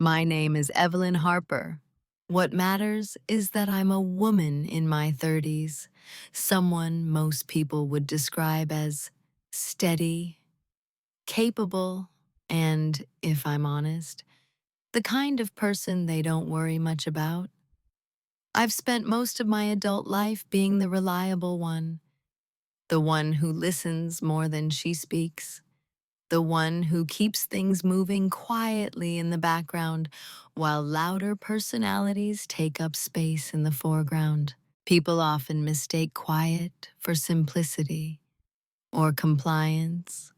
My name is Evelyn Harper. What matters is that I'm a woman in my 30s, someone most people would describe as steady, capable, and, if I'm honest, the kind of person they don't worry much about. I've spent most of my adult life being the reliable one, the one who listens more than she speaks, the one who keeps things moving quietly in the background while louder personalities take up space in the foreground. People often mistake quiet for simplicity, or compliance,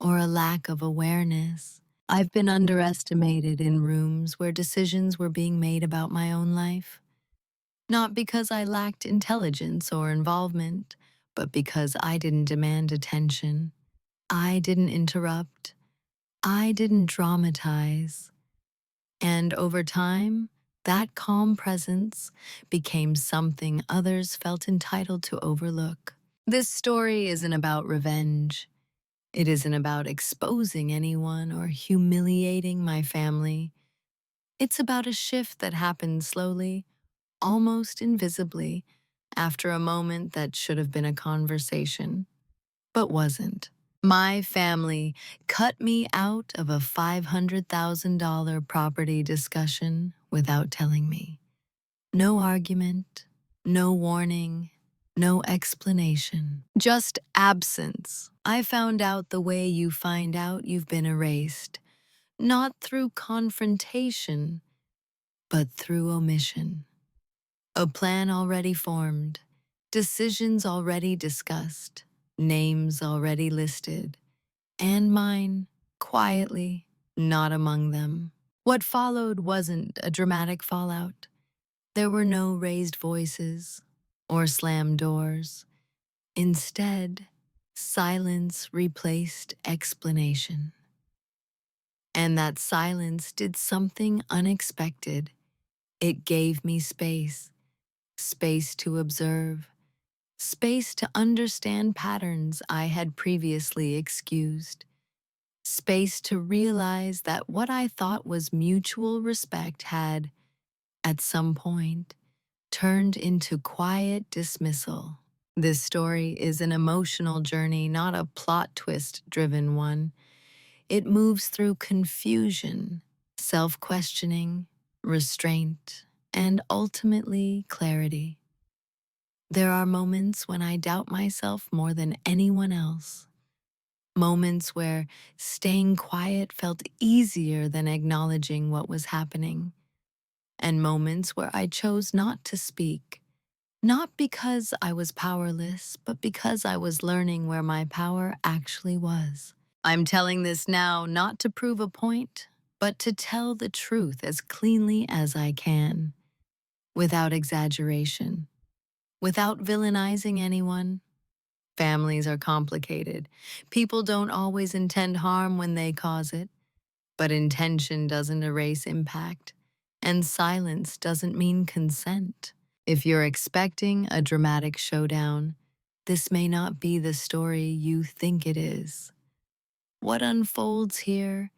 or a lack of awareness. I've been underestimated in rooms where decisions were being made about my own life, not because I lacked intelligence or involvement, but because I didn't demand attention. I didn't interrupt. I didn't dramatize. And over time, that calm presence became something others felt entitled to overlook. This story isn't about revenge. It isn't about exposing anyone or humiliating my family. It's about a shift that happened slowly, almost invisibly, after a moment that should have been a conversation, but wasn't. My family cut me out of a $500,000 property discussion without telling me. No argument, no warning, no explanation, just absence. I found out the way you find out you've been erased, not through confrontation, but through omission. A plan already formed, decisions already discussed, names already listed, and mine, quietly, not among them. What followed wasn't a dramatic fallout. There were no raised voices or slammed doors. Instead, silence replaced explanation. And that silence did something unexpected. It gave me space, space to observe, space to understand patterns I had previously excused, space to realize that what I thought was mutual respect had, at some point, turned into quiet dismissal. This story is an emotional journey, not a plot twist-driven one. It moves through confusion, self-questioning, restraint, and ultimately clarity. There are moments when I doubt myself more than anyone else. Moments where staying quiet felt easier than acknowledging what was happening. And moments where I chose not to speak, not because I was powerless, but because I was learning where my power actually was. I'm telling this now not to prove a point, but to tell the truth as cleanly as I can, without exaggeration, without villainizing anyone. Families are complicated. People don't always intend harm when they cause it, but intention doesn't erase impact, and silence doesn't mean consent. If you're expecting a dramatic showdown, this may not be the story you think it is. What unfolds here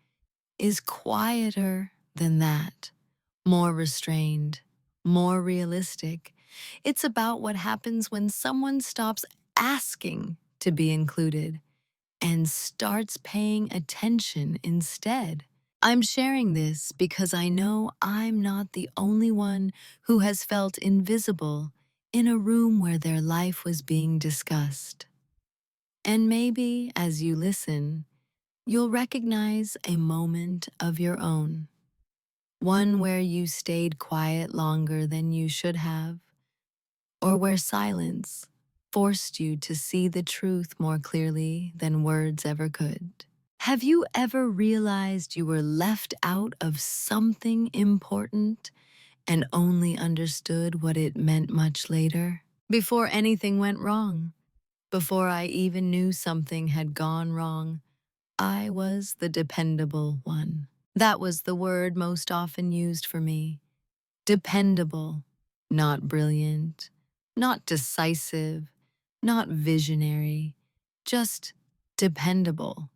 is quieter than that, more restrained, more realistic. It's about what happens when someone stops asking to be included and starts paying attention instead. I'm sharing this because I know I'm not the only one who has felt invisible in a room where their life was being discussed. And maybe, as you listen, you'll recognize a moment of your own, one where you stayed quiet longer than you should have, or where silence forced you to see the truth more clearly than words ever could. Have you ever realized you were left out of something important and only understood what it meant much later? Before anything went wrong, before I even knew something had gone wrong, I was the dependable one. That was the word most often used for me. Dependable, not brilliant, not decisive, not visionary, just dependable.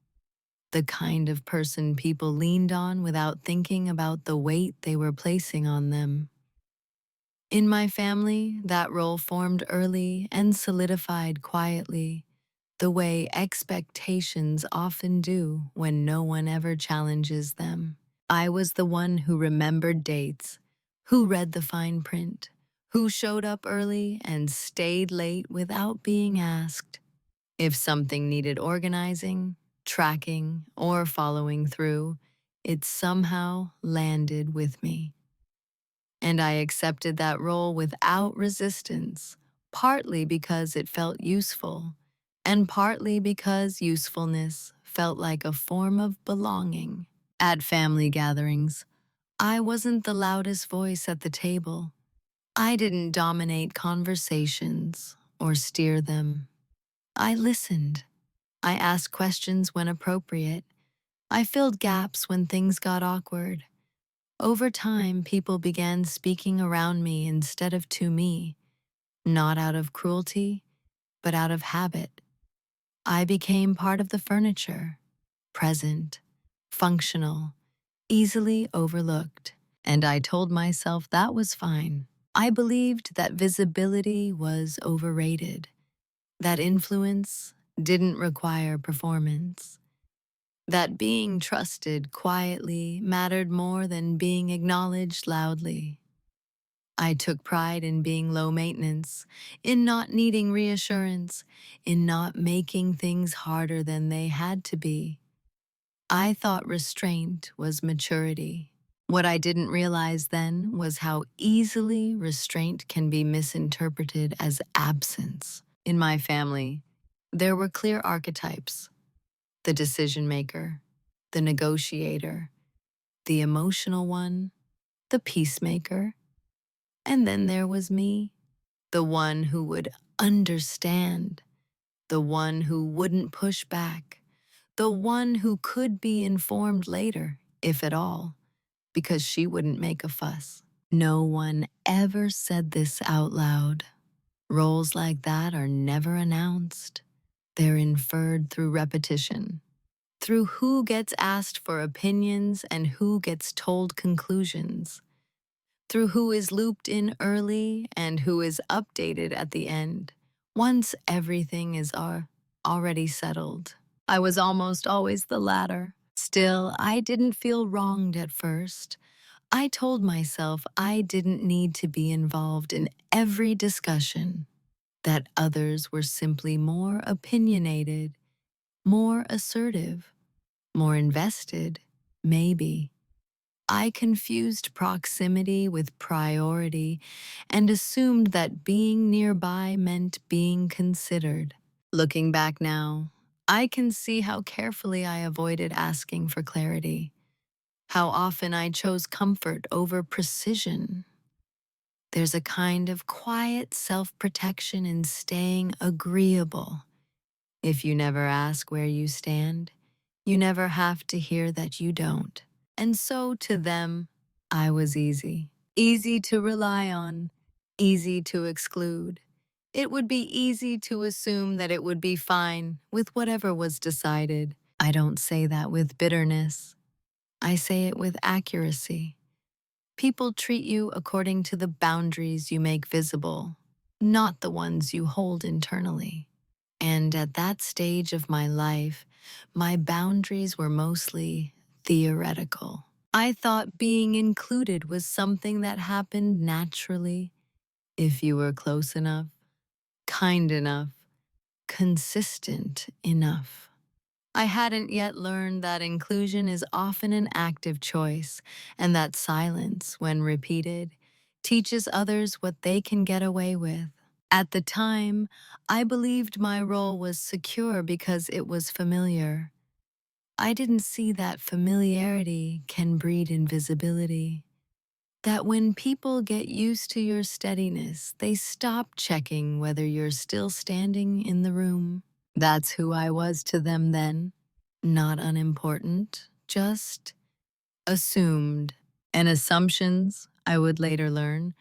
the kind of person people leaned on without thinking about the weight they were placing on them. In my family, that role formed early and solidified quietly, the way expectations often do when no one ever challenges them. I was the one who remembered dates, who read the fine print, who showed up early and stayed late without being asked. If something needed organizing, tracking, or following through, it somehow landed with me. And I accepted that role without resistance, partly because it felt useful, and partly because usefulness felt like a form of belonging. At family gatherings, I wasn't the loudest voice at the table. I didn't dominate conversations or steer them. I listened. I asked questions when appropriate. I filled gaps when things got awkward. Over time, people began speaking around me instead of to me, not out of cruelty, but out of habit. I became part of the furniture, present, functional, easily overlooked, and I told myself that was fine. I believed that visibility was overrated, that influence didn't require performance, that being trusted quietly mattered more than being acknowledged loudly. I took pride in being low maintenance, in not needing reassurance, in not making things harder than they had to be. I thought restraint was maturity. What I didn't realize then was how easily restraint can be misinterpreted as absence. In my family, there were clear archetypes: the decision maker, the negotiator, the emotional one, the peacemaker, and then there was me, the one who would understand, the one who wouldn't push back, the one who could be informed later, if at all, because she wouldn't make a fuss. No one ever said this out loud. Roles like that are never announced. They're inferred through repetition, through who gets asked for opinions and who gets told conclusions, through who is looped in early and who is updated at the end, once everything is already settled. I was almost always the latter. Still, I didn't feel wronged at first. I told myself I didn't need to be involved in every discussion, that others were simply more opinionated, more assertive, more invested, maybe. I confused proximity with priority and assumed that being nearby meant being considered. Looking back now, I can see how carefully I avoided asking for clarity, how often I chose comfort over precision. There's a kind of quiet self-protection in staying agreeable. If you never ask where you stand, you never have to hear that you don't. And so to them, I was easy. Easy to rely on, easy to exclude. It would be easy to assume that it would be fine with whatever was decided. I don't say that with bitterness. I say it with accuracy. People treat you according to the boundaries you make visible, not the ones you hold internally. And at that stage of my life, my boundaries were mostly theoretical. I thought being included was something that happened naturally if you were close enough, kind enough, consistent enough. I hadn't yet learned that inclusion is often an active choice, and that silence, when repeated, teaches others what they can get away with. At the time, I believed my role was secure because it was familiar. I didn't see that familiarity can breed invisibility. That when people get used to your steadiness, they stop checking whether you're still standing in the room. That's who I was to them then. Not unimportant, just assumed. And assumptions, I would later learn,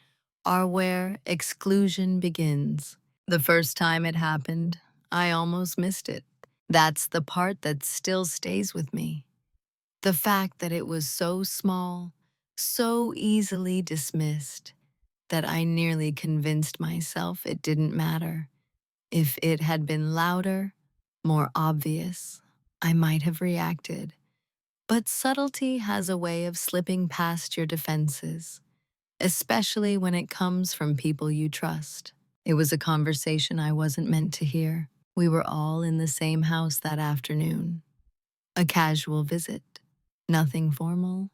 are where exclusion begins. The first time it happened, I almost missed it. That's the part that still stays with me. The fact that it was so small, so easily dismissed, that I nearly convinced myself it didn't matter. If it had been louder, more obvious, I might have reacted. But subtlety has a way of slipping past your defenses, especially when it comes from people you trust. It was a conversation I wasn't meant to hear. We were all in the same house that afternoon. A casual visit. Nothing formal.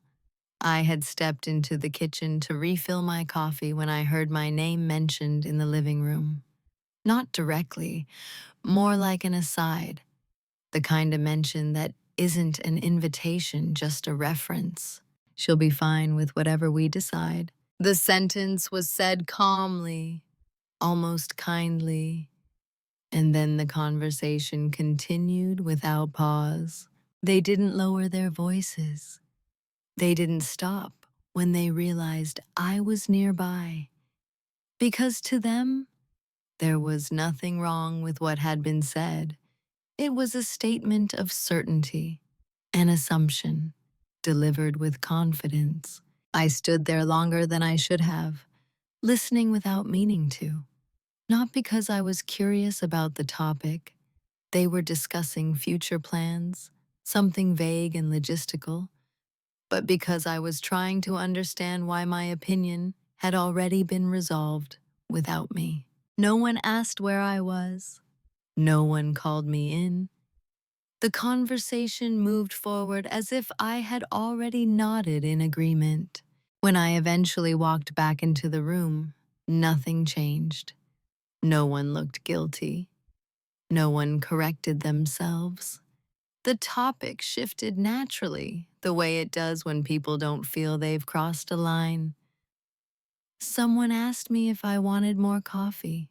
I had stepped into the kitchen to refill my coffee when I heard my name mentioned in the living room. Not directly, more like an aside, the kind of mention that isn't an invitation, just a reference. She'll be fine with whatever we decide. The sentence was said calmly, almost kindly, and then the conversation continued without pause. They didn't lower their voices. They didn't stop when they realized I was nearby. Because to them, there was nothing wrong with what had been said. It was a statement of certainty, an assumption, delivered with confidence. I stood there longer than I should have, listening without meaning to. Not because I was curious about the topic. They were discussing future plans, something vague and logistical, but because I was trying to understand why my opinion had already been resolved without me. No one asked where I was. No one called me in. The conversation moved forward as if I had already nodded in agreement. When I eventually walked back into the room, nothing changed. No one looked guilty. No one corrected themselves. The topic shifted naturally, the way it does when people don't feel they've crossed a line. Someone asked me if I wanted more coffee.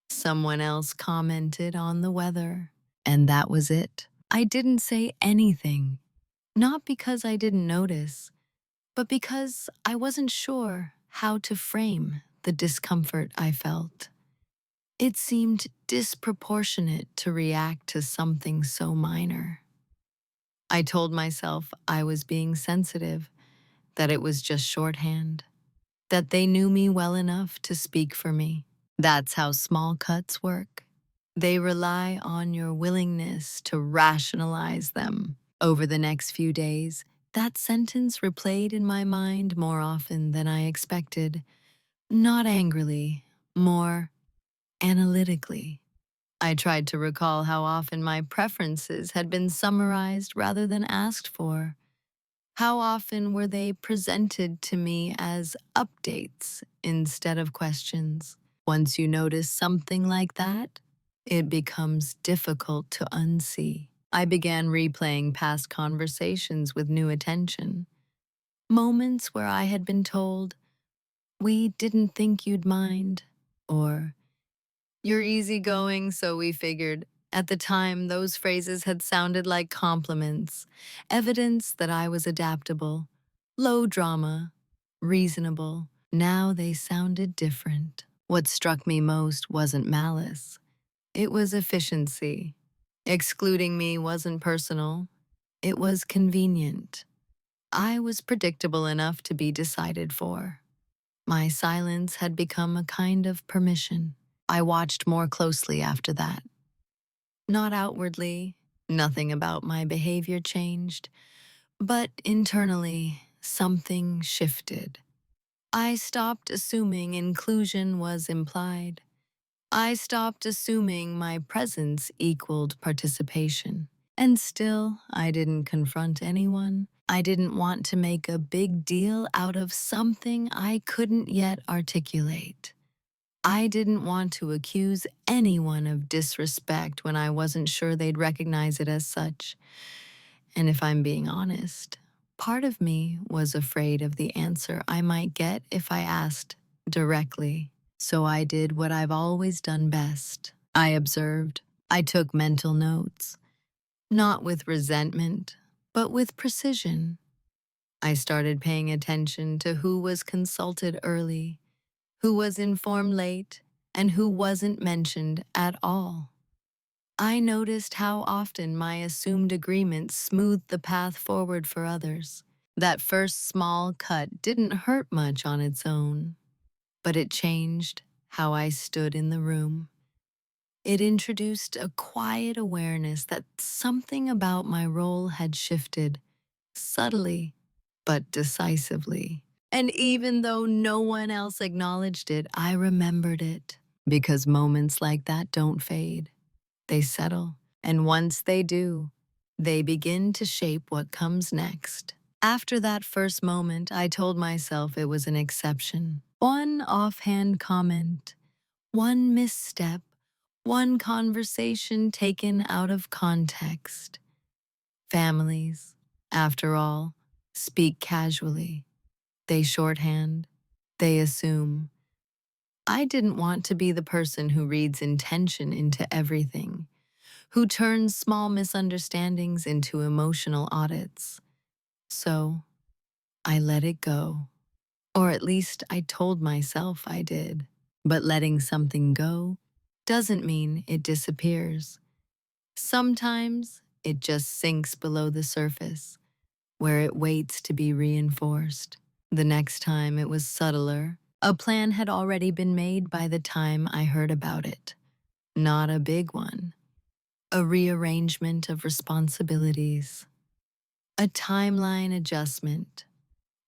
Someone else commented on the weather. And that was it. I didn't say anything, not because I didn't notice, but because I wasn't sure how to frame the discomfort I felt. It seemed disproportionate to react to something so minor. I told myself I was being sensitive, that it was just shorthand, that they knew me well enough to speak for me. That's how small cuts work. They rely on your willingness to rationalize them. Over the next few days, that sentence replayed in my mind more often than I expected. Not angrily, more analytically. I tried to recall how often my preferences had been summarized rather than asked for. How often were they presented to me as updates instead of questions? Once you notice something like that, it becomes difficult to unsee. I began replaying past conversations with new attention. Moments where I had been told, "We didn't think you'd mind," or "You're easygoing, so we figured." At the time, those phrases had sounded like compliments, evidence that I was adaptable, low drama, reasonable. Now they sounded different. What struck me most wasn't malice. It was efficiency. Excluding me wasn't personal. It was convenient. I was predictable enough to be decided for. My silence had become a kind of permission. I watched more closely after that. Not outwardly, nothing about my behavior changed, but internally, something shifted. I stopped assuming inclusion was implied. I stopped assuming my presence equaled participation. And still, I didn't confront anyone. I didn't want to make a big deal out of something I couldn't yet articulate. I didn't want to accuse anyone of disrespect when I wasn't sure they'd recognize it as such. And if I'm being honest, part of me was afraid of the answer I might get if I asked directly. So I did what I've always done best. I observed. I took mental notes, not with resentment, but with precision. I started paying attention to who was consulted early, who was informed late, and who wasn't mentioned at all. I noticed how often my assumed agreement smoothed the path forward for others. That first small cut didn't hurt much on its own, but it changed how I stood in the room. It introduced a quiet awareness that something about my role had shifted, subtly but decisively. And even though no one else acknowledged it, I remembered it. Because moments like that don't fade, they settle. And once they do, they begin to shape what comes next. After that first moment, I told myself it was an exception. One offhand comment, one misstep, one conversation taken out of context. Families, after all, speak casually. They shorthand. They assume. I didn't want to be the person who reads intention into everything, who turns small misunderstandings into emotional audits. So I let it go. Or at least I told myself I did. But letting something go doesn't mean it disappears. Sometimes it just sinks below the surface, where it waits to be reinforced. The next time it was subtler. A plan had already been made by the time I heard about it. Not a big one. A rearrangement of responsibilities. A timeline adjustment.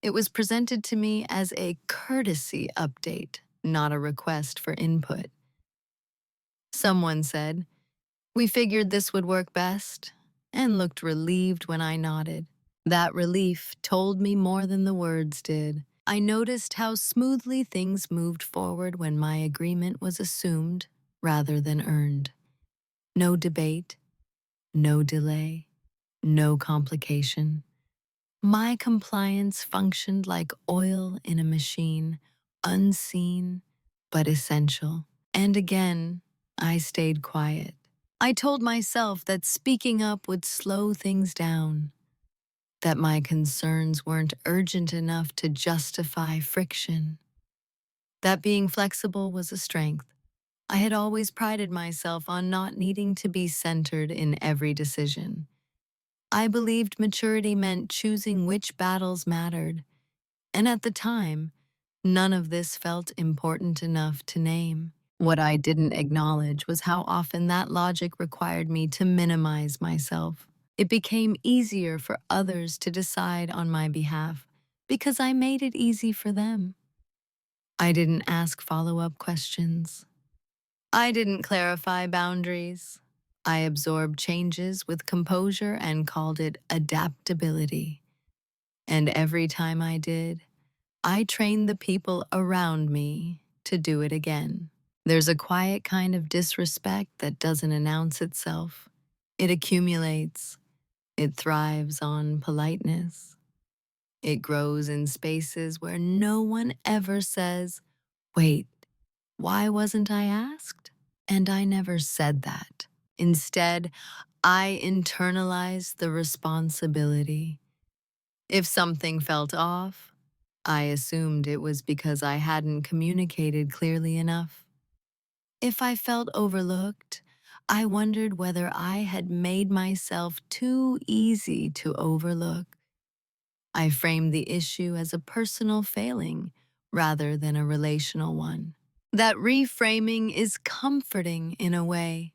It was presented to me as a courtesy update, not a request for input. Someone said, "We figured this would work best," and looked relieved when I nodded. That relief told me more than the words did. I noticed how smoothly things moved forward when my agreement was assumed rather than earned. No debate, no delay, no complication. My compliance functioned like oil in a machine, unseen but essential. And again, I stayed quiet. I told myself that speaking up would slow things down, that my concerns weren't urgent enough to justify friction, that being flexible was a strength. I had always prided myself on not needing to be centered in every decision. I believed maturity meant choosing which battles mattered, and at the time, none of this felt important enough to name. What I didn't acknowledge was how often that logic required me to minimize myself. It became easier for others to decide on my behalf because I made it easy for them. I didn't ask follow-up questions. I didn't clarify boundaries. I absorbed changes with composure and called it adaptability. And every time I did, I trained the people around me to do it again. There's a quiet kind of disrespect that doesn't announce itself. It accumulates. It thrives on politeness. It grows in spaces where no one ever says, "Wait, why wasn't I asked?" And I never said that. Instead, I internalized the responsibility. If something felt off, I assumed it was because I hadn't communicated clearly enough. If I felt overlooked, I wondered whether I had made myself too easy to overlook. I framed the issue as a personal failing rather than a relational one. That reframing is comforting in a way.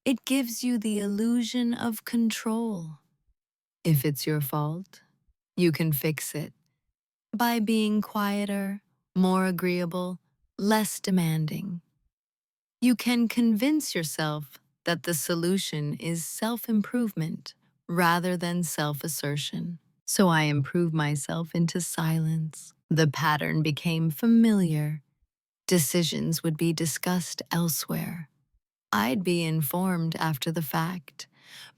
It gives you the illusion of control. If it's your fault, you can fix it by being quieter, more agreeable, less demanding. You can convince yourself that the solution is self-improvement rather than self-assertion. So I improved myself into silence. The pattern became familiar. Decisions would be discussed elsewhere. I'd be informed after the fact.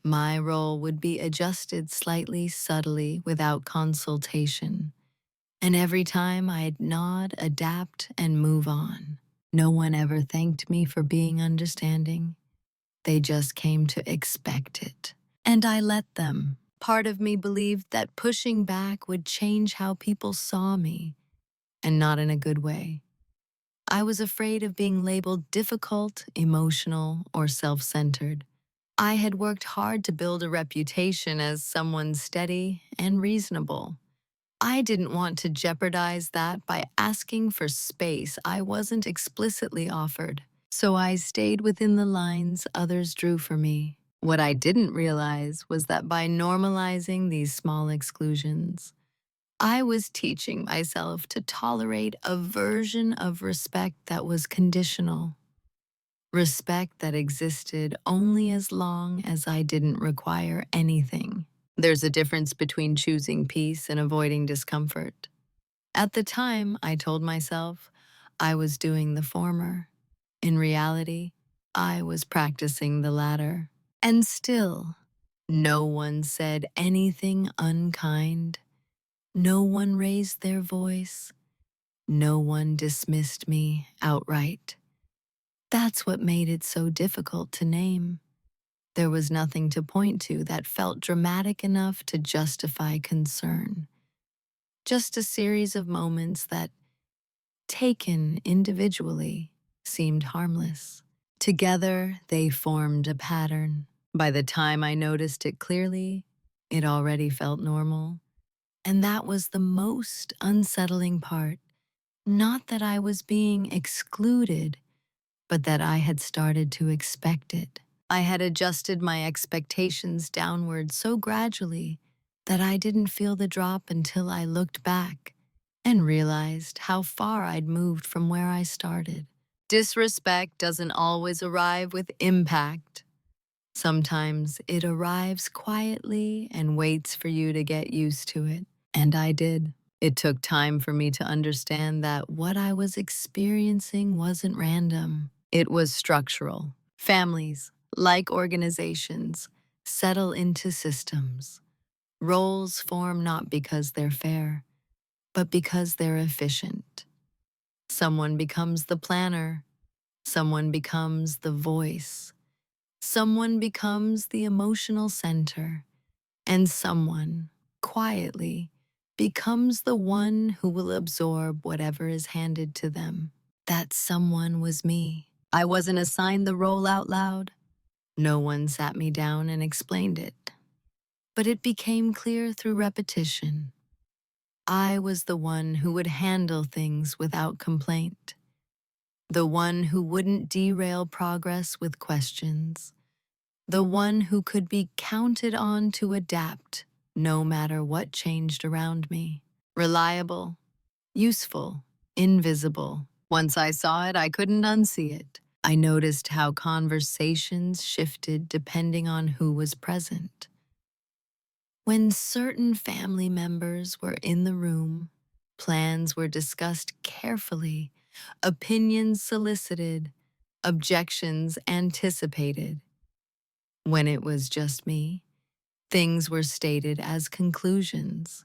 My role would be adjusted slightly subtly without consultation. And every time I'd nod, adapt, and move on. No one ever thanked me for being understanding. They just came to expect it. And I let them. Part of me believed that pushing back would change how people saw me, and not in a good way. I was afraid of being labeled difficult, emotional, or self-centered. I had worked hard to build a reputation as someone steady and reasonable. I didn't want to jeopardize that by asking for space I wasn't explicitly offered, so I stayed within the lines others drew for me. What I didn't realize was that by normalizing these small exclusions, I was teaching myself to tolerate a version of respect that was conditional, respect that existed only as long as I didn't require anything. There's a difference between choosing peace and avoiding discomfort. At the time, I told myself I was doing the former. In reality, I was practicing the latter. And still, no one said anything unkind. No one raised their voice. No one dismissed me outright. That's what made it so difficult to name. There was nothing to point to that felt dramatic enough to justify concern. Just a series of moments that, taken individually, seemed harmless. Together, they formed a pattern. By the time I noticed it clearly, it already felt normal. And that was the most unsettling part. Not that I was being excluded, but that I had started to expect it. I had adjusted my expectations downward so gradually that I didn't feel the drop until I looked back and realized how far I'd moved from where I started. Disrespect doesn't always arrive with impact. Sometimes it arrives quietly and waits for you to get used to it. And I did. It took time for me to understand that what I was experiencing wasn't random. It was structural. Families, like organizations, settle into systems. Roles form not because they're fair, but because they're efficient. Someone becomes the planner. Someone becomes the voice. Someone becomes the emotional center. And someone, quietly, becomes the one who will absorb whatever is handed to them. That someone was me. I wasn't assigned the role out loud. No one sat me down and explained it. But it became clear through repetition. I was the one who would handle things without complaint. The one who wouldn't derail progress with questions. The one who could be counted on to adapt no matter what changed around me. Reliable, useful, invisible. Once I saw it, I couldn't unsee it. I noticed how conversations shifted depending on who was present. When certain family members were in the room, plans were discussed carefully, opinions solicited, objections anticipated. When it was just me, things were stated as conclusions.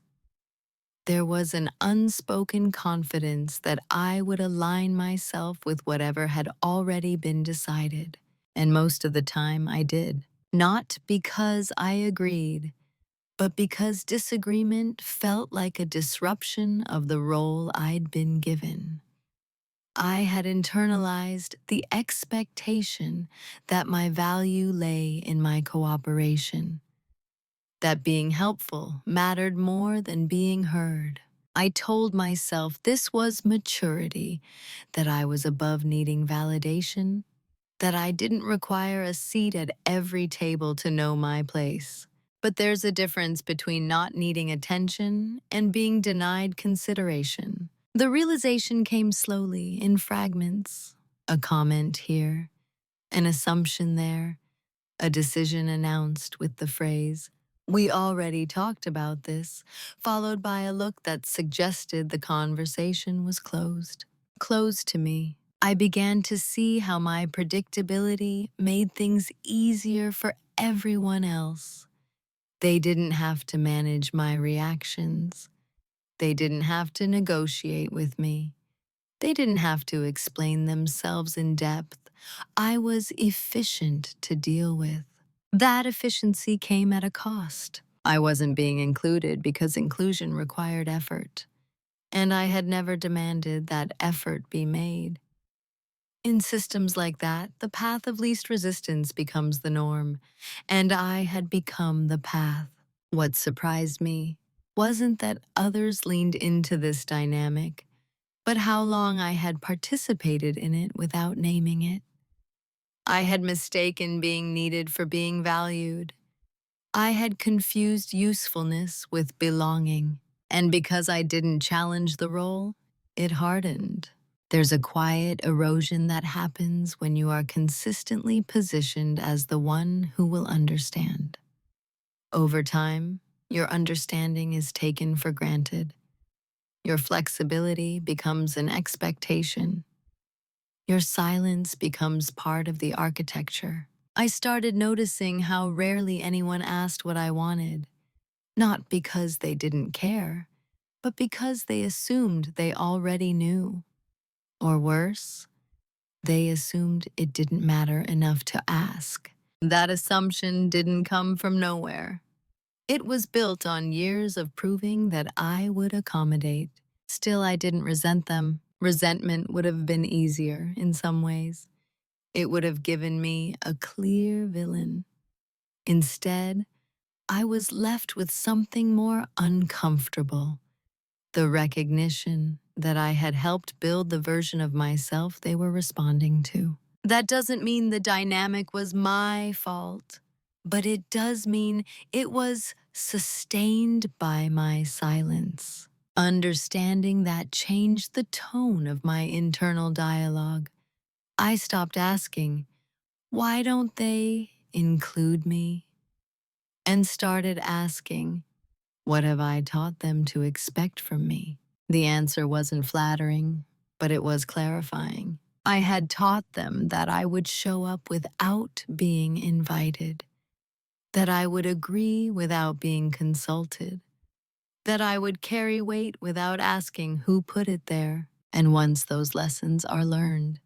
There was an unspoken confidence that I would align myself with whatever had already been decided. And most of the time I did. Not because I agreed, but because disagreement felt like a disruption of the role I'd been given. I had internalized the expectation that my value lay in my cooperation, that being helpful mattered more than being heard. I told myself this was maturity, that I was above needing validation, that I didn't require a seat at every table to know my place. But there's a difference between not needing attention and being denied consideration. The realization came slowly in fragments. A comment here, an assumption there, a decision announced with the phrase, "We already talked about this," followed by a look that suggested the conversation was closed. Closed to me. I began to see how my predictability made things easier for everyone else. They didn't have to manage my reactions. They didn't have to negotiate with me. They didn't have to explain themselves in depth. I was efficient to deal with. That efficiency came at a cost. I wasn't being included because inclusion required effort, and I had never demanded that effort be made. In systems like that, the path of least resistance becomes the norm, and I had become the path. What surprised me wasn't that others leaned into this dynamic, but how long I had participated in it without naming it. I had mistaken being needed for being valued. I had confused usefulness with belonging, and because I didn't challenge the role, it hardened. There's a quiet erosion that happens when you are consistently positioned as the one who will understand. Over time, your understanding is taken for granted. Your flexibility becomes an expectation. Your silence becomes part of the architecture. I started noticing how rarely anyone asked what I wanted, not because they didn't care, but because they assumed they already knew. Or worse, they assumed it didn't matter enough to ask. That assumption didn't come from nowhere. It was built on years of proving that I would accommodate. Still, I didn't resent them. Resentment would have been easier in some ways. It would have given me a clear villain. Instead, I was left with something more uncomfortable, the recognition that I had helped build the version of myself they were responding to. That doesn't mean the dynamic was my fault, but it does mean it was sustained by my silence. Understanding that changed the tone of my internal dialogue. I stopped asking, why don't they include me? And started asking, what have I taught them to expect from me? The answer wasn't flattering, but it was clarifying. I had taught them that I would show up without being invited, that I would agree without being consulted, that I would carry weight without asking who put it there. And once those lessons are learned,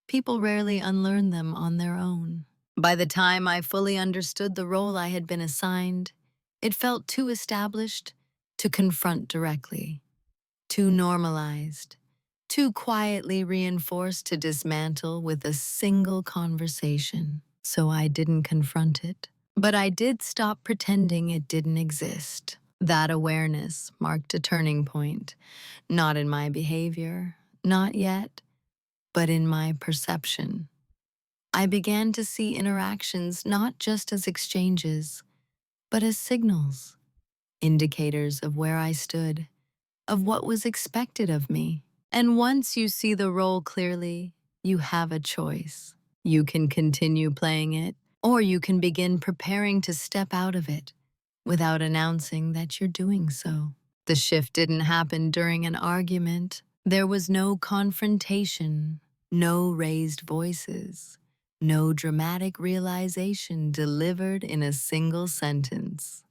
people rarely unlearn them on their own. By the time I fully understood the role I had been assigned, it felt too established to confront directly, too normalized, too quietly reinforced to dismantle with a single conversation. So I didn't confront it, but I did stop pretending it didn't exist. That awareness marked a turning point, not in my behavior, not yet, but in my perception. I began to see interactions not just as exchanges, but as signals, indicators of where I stood, of what was expected of me. And once you see the role clearly, you have a choice. You can continue playing it, or you can begin preparing to step out of it without announcing that you're doing so. The shift didn't happen during an argument. There was no confrontation, no raised voices, no dramatic realization delivered in a single sentence.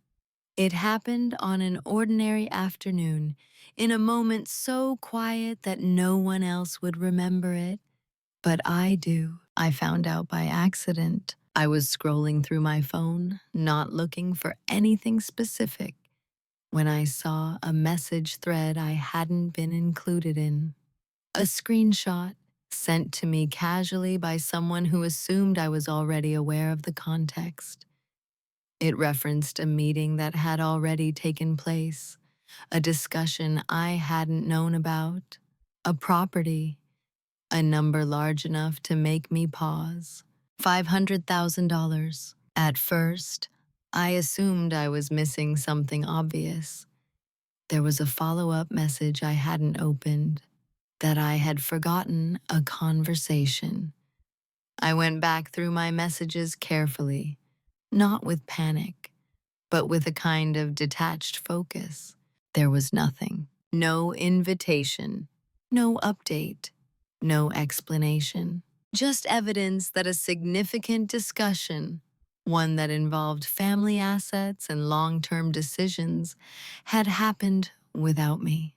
It happened on an ordinary afternoon, in a moment so quiet that no one else would remember it. But I do. I found out by accident. I was scrolling through my phone, not looking for anything specific, when I saw a message thread I hadn't been included in. A screenshot sent to me casually by someone who assumed I was already aware of the context. It referenced a meeting that had already taken place, a discussion I hadn't known about, a property, a number large enough to make me pause. $500,000. At first, I assumed I was missing something obvious. There was a follow-up message I hadn't opened, that I had forgotten a conversation. I went back through my messages carefully, not with panic, but with a kind of detached focus. There was nothing. No invitation, no update, no explanation. Just evidence that a significant discussion, one that involved family assets and long-term decisions, had happened without me.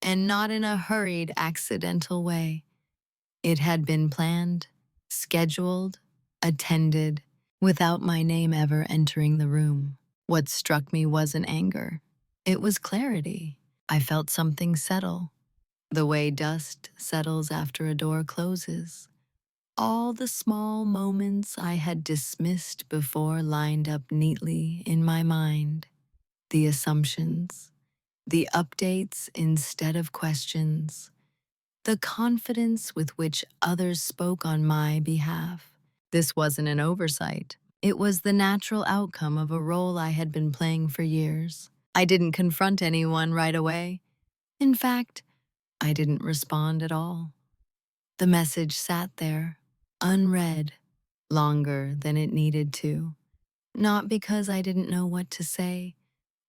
And not in a hurried, accidental way. It had been planned, scheduled, attended, without my name ever entering the room. What struck me wasn't anger. It was clarity. I felt something settle, the way dust settles after a door closes. All the small moments I had dismissed before lined up neatly in my mind. The assumptions, the updates instead of questions, the confidence with which others spoke on my behalf. This wasn't an oversight. It was the natural outcome of a role I had been playing for years. I didn't confront anyone right away. In fact, I didn't respond at all. The message sat there, unread, longer than it needed to. Not because I didn't know what to say,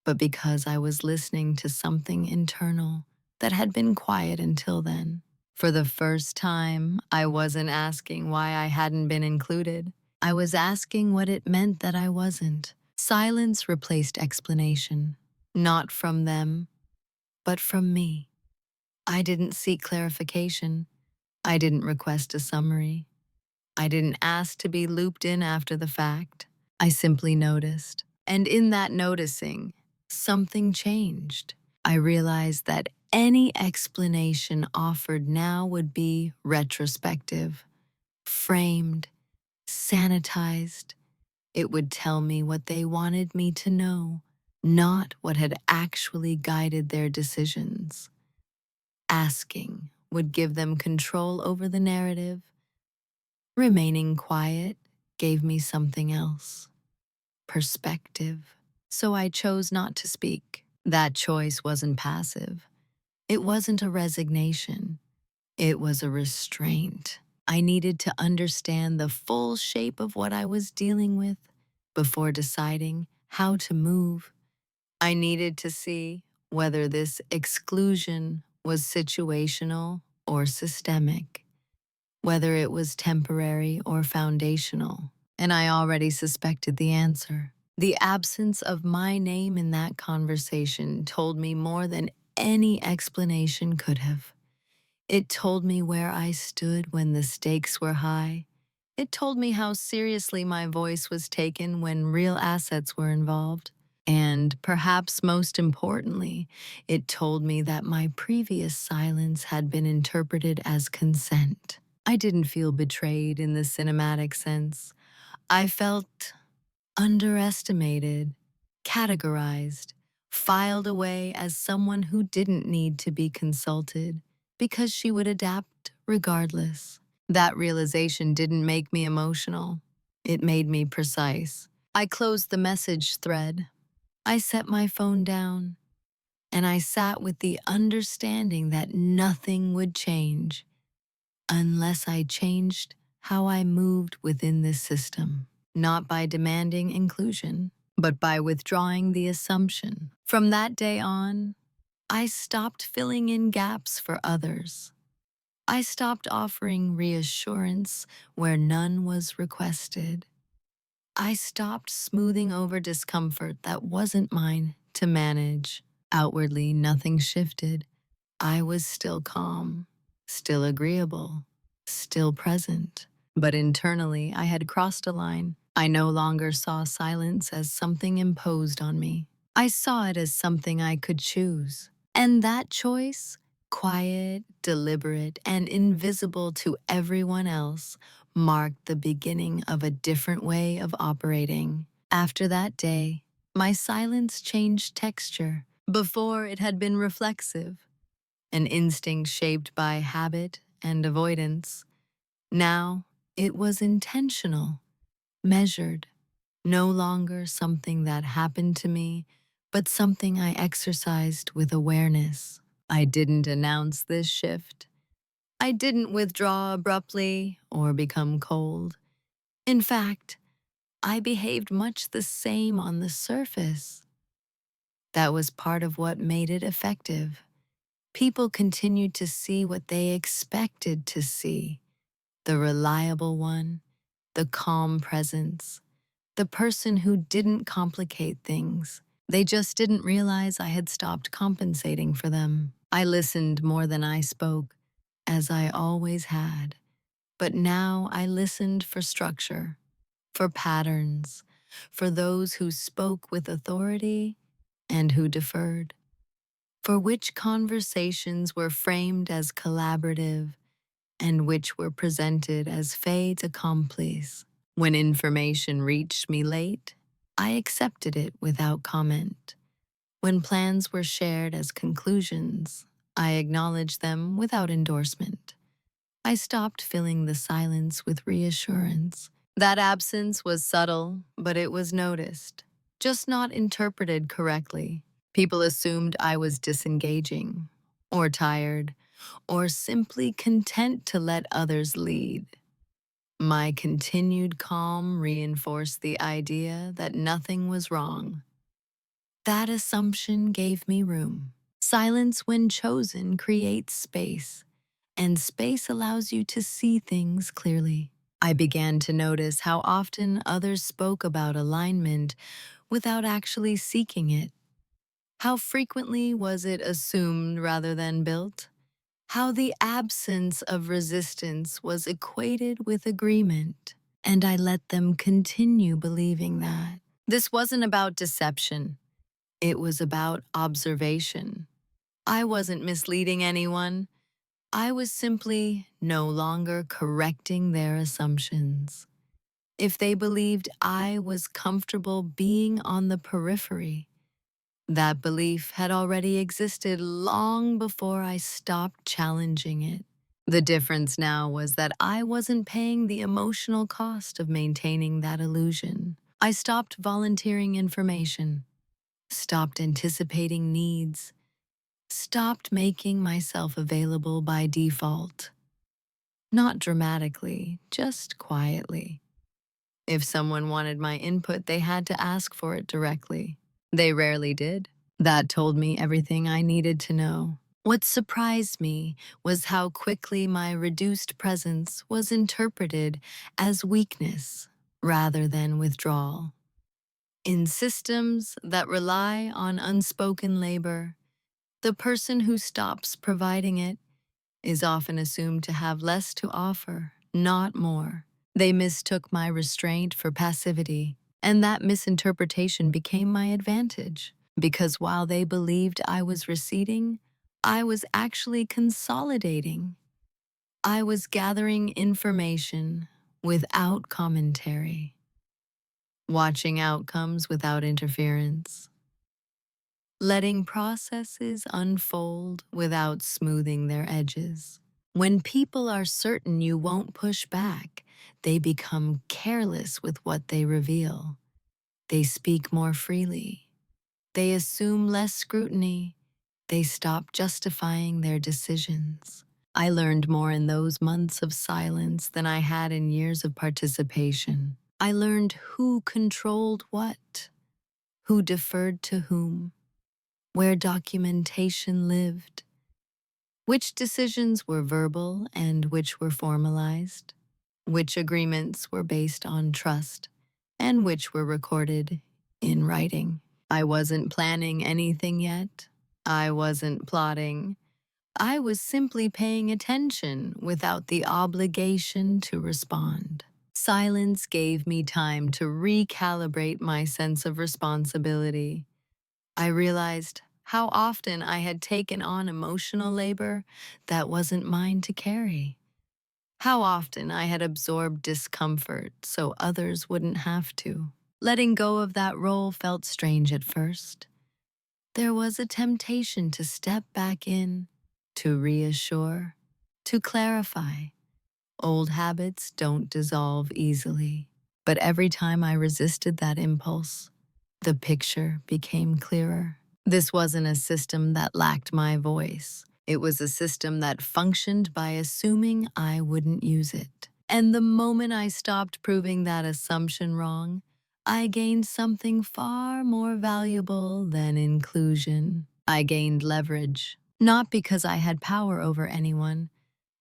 but because I was listening to something internal that had been quiet until then. For the first time, I wasn't asking why I hadn't been included. I was asking what it meant that I wasn't. Silence replaced explanation, not from them, but from me. I didn't seek clarification. I didn't request a summary. I didn't ask to be looped in after the fact. I simply noticed. And in that noticing, something changed. I realized that any explanation offered now would be retrospective, framed, sanitized. It would tell me what they wanted me to know, not what had actually guided their decisions. Asking would give them control over the narrative. Remaining quiet gave me something else, perspective. So I chose not to speak. That choice wasn't passive. It wasn't a resignation. It was a restraint. I needed to understand the full shape of what I was dealing with before deciding how to move. I needed to see whether this exclusion was situational or systemic, whether it was temporary or foundational. And I already suspected the answer. The absence of my name in that conversation told me more than any explanation could have. It told me where I stood when the stakes were high. It told me how seriously my voice was taken when real assets were involved. And perhaps most importantly, it told me that my previous silence had been interpreted as consent. I didn't feel betrayed in the cinematic sense. I felt underestimated, categorized, filed away as someone who didn't need to be consulted because she would adapt regardless. That realization didn't make me emotional. It made me precise. I closed the message thread. I set my phone down, and I sat with the understanding that nothing would change unless I changed how I moved within this system, not by demanding inclusion, but by withdrawing the assumption. From that day on, I stopped filling in gaps for others. I stopped offering reassurance where none was requested. I stopped smoothing over discomfort that wasn't mine to manage. Outwardly, nothing shifted. I was still calm, still agreeable, still present. But internally, I had crossed a line. I no longer saw silence as something imposed on me. I saw it as something I could choose. And that choice, quiet, deliberate, and invisible to everyone else, marked the beginning of a different way of operating. After that day, my silence changed texture. Before, it had been reflexive, an instinct shaped by habit and avoidance. Now, it was intentional, measured, no longer something that happened to me, but something I exercised with awareness. I didn't announce this shift. I didn't withdraw abruptly or become cold. In fact, I behaved much the same on the surface. That was part of what made it effective. People continued to see what they expected to see: the reliable one, the calm presence, the person who didn't complicate things. They just didn't realize I had stopped compensating for them. I listened more than I spoke, as I always had. But now I listened for structure, for patterns, for those who spoke with authority and who deferred, for which conversations were framed as collaborative and which were presented as faits accomplis. When information reached me late, I accepted it without comment. When plans were shared as conclusions, I acknowledged them without endorsement. I stopped filling the silence with reassurance. That absence was subtle, but it was noticed, just not interpreted correctly. People assumed I was disengaging, or tired, or simply content to let others lead. My continued calm reinforced the idea that nothing was wrong. That assumption gave me room. Silence, when chosen, creates space, and space allows you to see things clearly. I began to notice how often others spoke about alignment without actually seeking it. How frequently was it assumed rather than built? How the absence of resistance was equated with agreement, and I let them continue believing that. This wasn't about deception, it was about observation. I wasn't misleading anyone, I was simply no longer correcting their assumptions. If they believed I was comfortable being on the periphery, that belief had already existed long before I stopped challenging it. The difference now was that I wasn't paying the emotional cost of maintaining that illusion. I stopped volunteering information, stopped anticipating needs, stopped making myself available by default. Not dramatically, just quietly. If someone wanted my input, they had to ask for it directly. They rarely did. That told me everything I needed to know. What surprised me was how quickly my reduced presence was interpreted as weakness rather than withdrawal. In systems that rely on unspoken labor, the person who stops providing it is often assumed to have less to offer, not more. They mistook my restraint for passivity, and that misinterpretation became my advantage, because while they believed I was receding, I was actually consolidating. I was gathering information without commentary, watching outcomes without interference, letting processes unfold without smoothing their edges. When people are certain you won't push back, they become careless with what they reveal. They speak more freely. They assume less scrutiny. They stop justifying their decisions. I learned more in those months of silence than I had in years of participation. I learned who controlled what, who deferred to whom, where documentation lived, which decisions were verbal and which were formalized, which agreements were based on trust, and which were recorded in writing. I wasn't planning anything yet. I wasn't plotting. I was simply paying attention without the obligation to respond. Silence gave me time to recalibrate my sense of responsibility. I realized how often I had taken on emotional labor that wasn't mine to carry. How often I had absorbed discomfort so others wouldn't have to. Letting go of that role felt strange at first. There was a temptation to step back in, to reassure, to clarify. Old habits don't dissolve easily. But every time I resisted that impulse, the picture became clearer. This wasn't a system that lacked my voice. It was a system that functioned by assuming I wouldn't use it. And the moment I stopped proving that assumption wrong, I gained something far more valuable than inclusion. I gained leverage, not because I had power over anyone,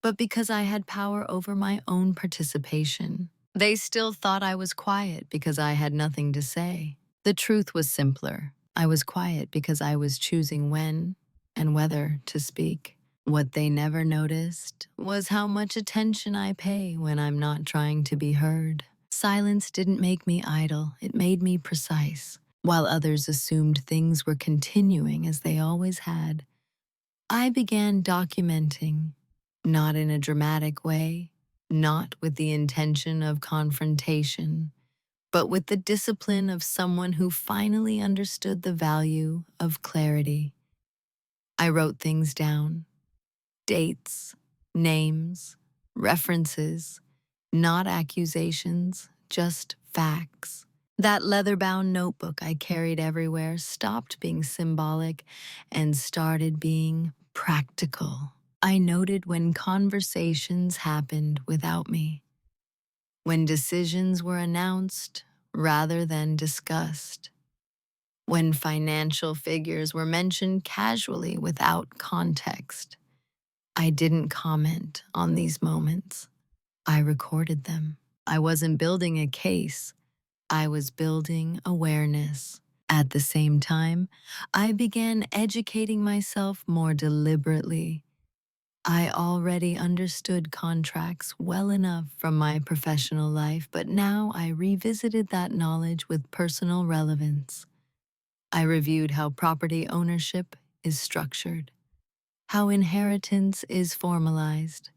but because I had power over my own participation. They still thought I was quiet because I had nothing to say. The truth was simpler. I was quiet because I was choosing when and whether to speak. What they never noticed was how much attention I pay when I'm not trying to be heard. Silence didn't make me idle, it made me precise. While others assumed things were continuing as they always had, I began documenting, not in a dramatic way, not with the intention of confrontation, but with the discipline of someone who finally understood the value of clarity. I wrote things down: dates, names, references, not accusations, just facts. That leather-bound notebook I carried everywhere stopped being symbolic and started being practical. I noted when conversations happened without me, when decisions were announced rather than discussed, when financial figures were mentioned casually without context. I didn't comment on these moments. I recorded them. I wasn't building a case. I was building awareness. At the same time, I began educating myself more deliberately. I already understood contracts well enough from my professional life, but now I revisited that knowledge with personal relevance. I reviewed how property ownership is structured, how inheritance is formalized,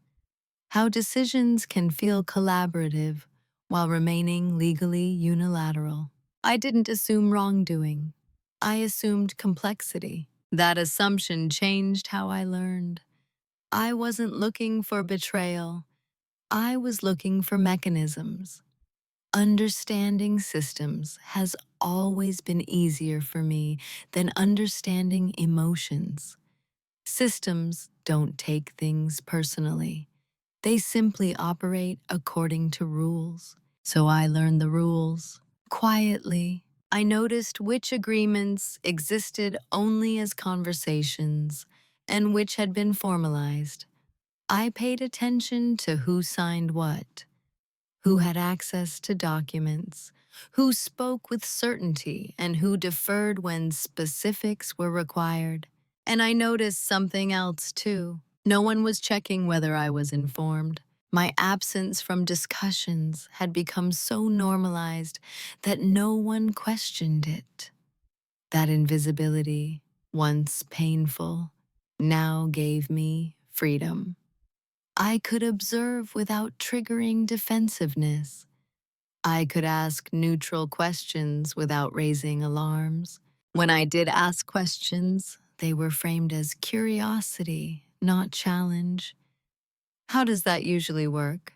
how decisions can feel collaborative while remaining legally unilateral. I didn't assume wrongdoing. I assumed complexity. That assumption changed how I learned. I wasn't looking for betrayal. I was looking for mechanisms. Understanding systems has always been easier for me than understanding emotions. Systems don't take things personally. They simply operate according to rules. So I learned the rules. Quietly, I noticed which agreements existed only as conversations and which had been formalized. I paid attention to who signed what, who had access to documents, who spoke with certainty, and who deferred when specifics were required. And I noticed something else too. No one was checking whether I was informed. My absence from discussions had become so normalized that no one questioned it. That invisibility, once painful, now gave me freedom. I could observe without triggering defensiveness. I could ask neutral questions without raising alarms. When I did ask questions, they were framed as curiosity, not challenge. How does that usually work?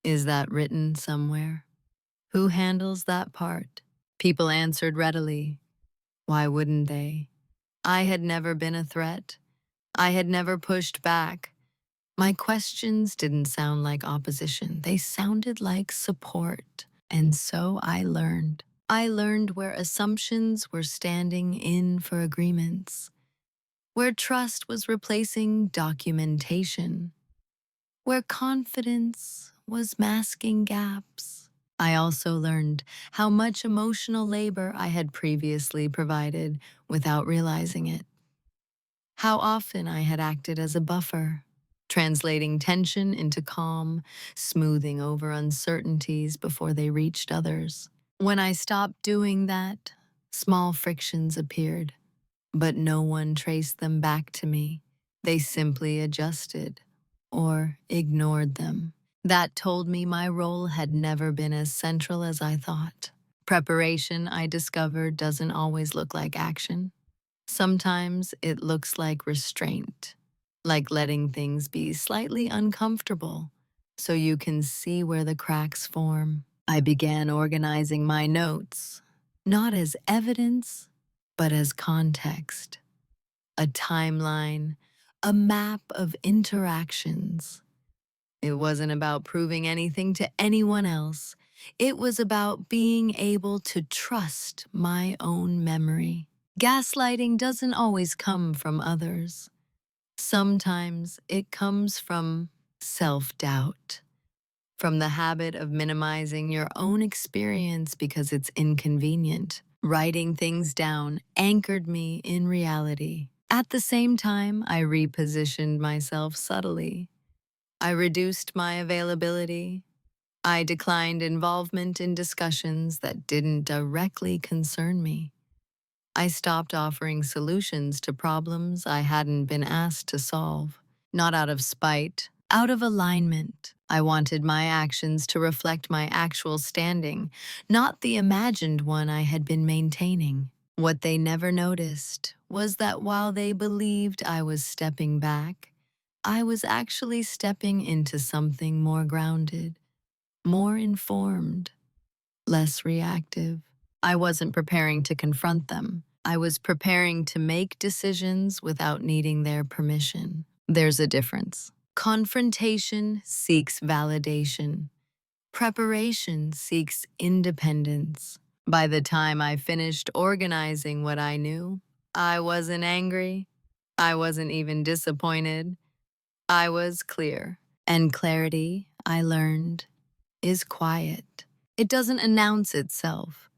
Is that written somewhere? Who handles that part? People answered readily. Why wouldn't they? I had never been a threat. I had never pushed back. My questions didn't sound like opposition. They sounded like support. And so I learned. I learned where assumptions were standing in for agreements, where trust was replacing documentation, where confidence was masking gaps. I also learned how much emotional labor I had previously provided without realizing it. How often I had acted as a buffer, translating tension into calm, smoothing over uncertainties before they reached others. When I stopped doing that, small frictions appeared, but no one traced them back to me. They simply adjusted or ignored them. That told me my role had never been as central as I thought. Preparation, I discovered, doesn't always look like action. Sometimes it looks like restraint, like letting things be slightly uncomfortable so you can see where the cracks form. I began organizing my notes, not as evidence, but as context, a timeline, a map of interactions. It wasn't about proving anything to anyone else. It was about being able to trust my own memory. Gaslighting doesn't always come from others. Sometimes it comes from self-doubt, from the habit of minimizing your own experience because it's inconvenient. Writing things down anchored me in reality. At the same time, I repositioned myself subtly. I reduced my availability. I declined involvement in discussions that didn't directly concern me. I stopped offering solutions to problems I hadn't been asked to solve. not out of spite, out of alignment. I wanted my actions to reflect my actual standing, not the imagined one I had been maintaining. What they never noticed was that while they believed I was stepping back, I was actually stepping into something more grounded, more informed, less reactive. I wasn't preparing to confront them. I was preparing to make decisions without needing their permission. There's a difference. Confrontation seeks validation. Preparation seeks independence. By the time I finished organizing what I knew, I wasn't angry. I wasn't even disappointed. I was clear. And clarity, I learned, is quiet. It doesn't announce itself.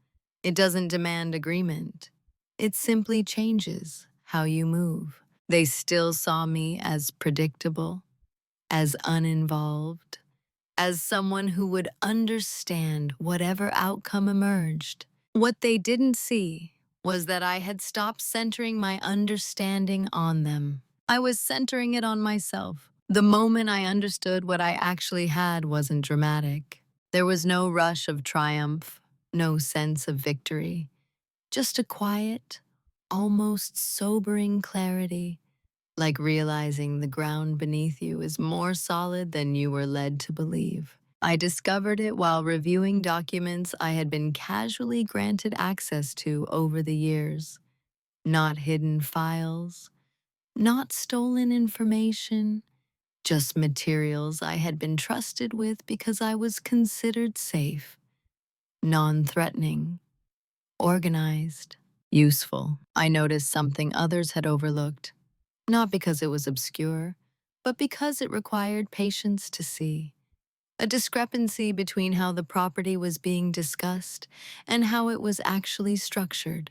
It doesn't demand agreement. It simply changes how you move. They still saw me as predictable, as uninvolved, as someone who would understand whatever outcome emerged. What they didn't see was that I had stopped centering my understanding on them. I was centering it on myself. The moment I understood what I actually had wasn't dramatic. There was no rush of triumph, no sense of victory, just a quiet, almost sobering clarity, like realizing the ground beneath you is more solid than you were led to believe. I discovered it while reviewing documents I had been casually granted access to over the years. Not hidden files, not stolen information, just materials I had been trusted with because I was considered safe, non-threatening, organized, useful. I noticed something others had overlooked, not because it was obscure, but because it required patience to see. A discrepancy between how the property was being discussed and how it was actually structured.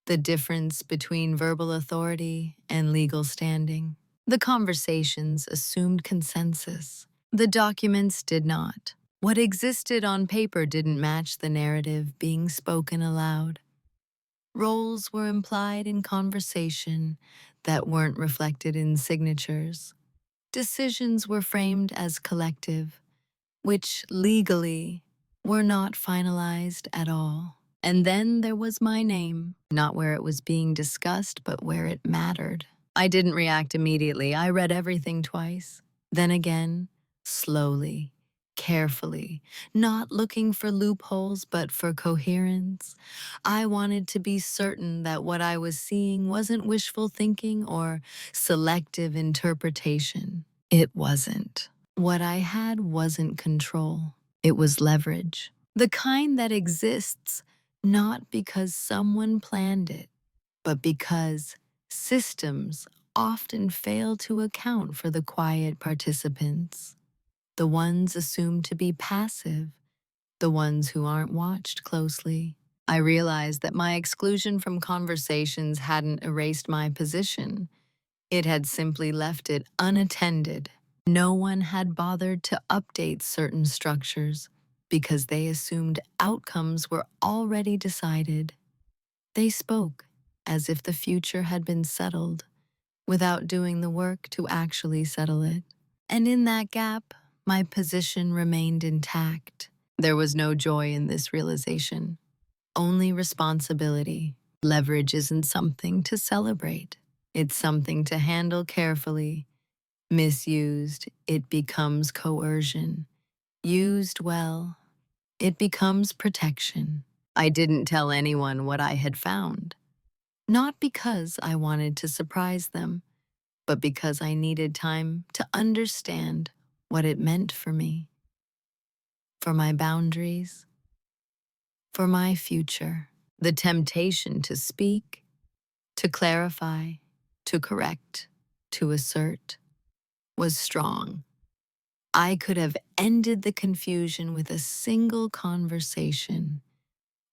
The difference between verbal authority and legal standing. The conversations assumed consensus. The documents did not. What existed on paper didn't match the narrative being spoken aloud. Roles were implied in conversation that weren't reflected in signatures. Decisions were framed as collective, which legally were not finalized at all. And then there was my name, not where it was being discussed, but where it mattered. I didn't react immediately. I read everything twice. Then again, slowly, carefully, not looking for loopholes, but for coherence. I wanted to be certain that what I was seeing wasn't wishful thinking or selective interpretation. It wasn't. What I had wasn't control. It was leverage. The kind that exists not because someone planned it, but because systems often fail to account for the quiet participants, the ones assumed to be passive, the ones who aren't watched closely. I realized that my exclusion from conversations hadn't erased my position. It had simply left it unattended. No one had bothered to update certain structures because they assumed outcomes were already decided. They spoke as if the future had been settled without doing the work to actually settle it. And in that gap, my position remained intact. There was no joy in this realization, only responsibility. Leverage isn't something to celebrate. It's something to handle carefully. Misused, it becomes coercion. Used well, it becomes protection. I didn't tell anyone what I had found. Not because I wanted to surprise them, but because I needed time to understand what it meant for me, for my boundaries, for my future. The temptation to speak, to clarify, to correct, to assert was strong. I could have ended the confusion with a single conversation.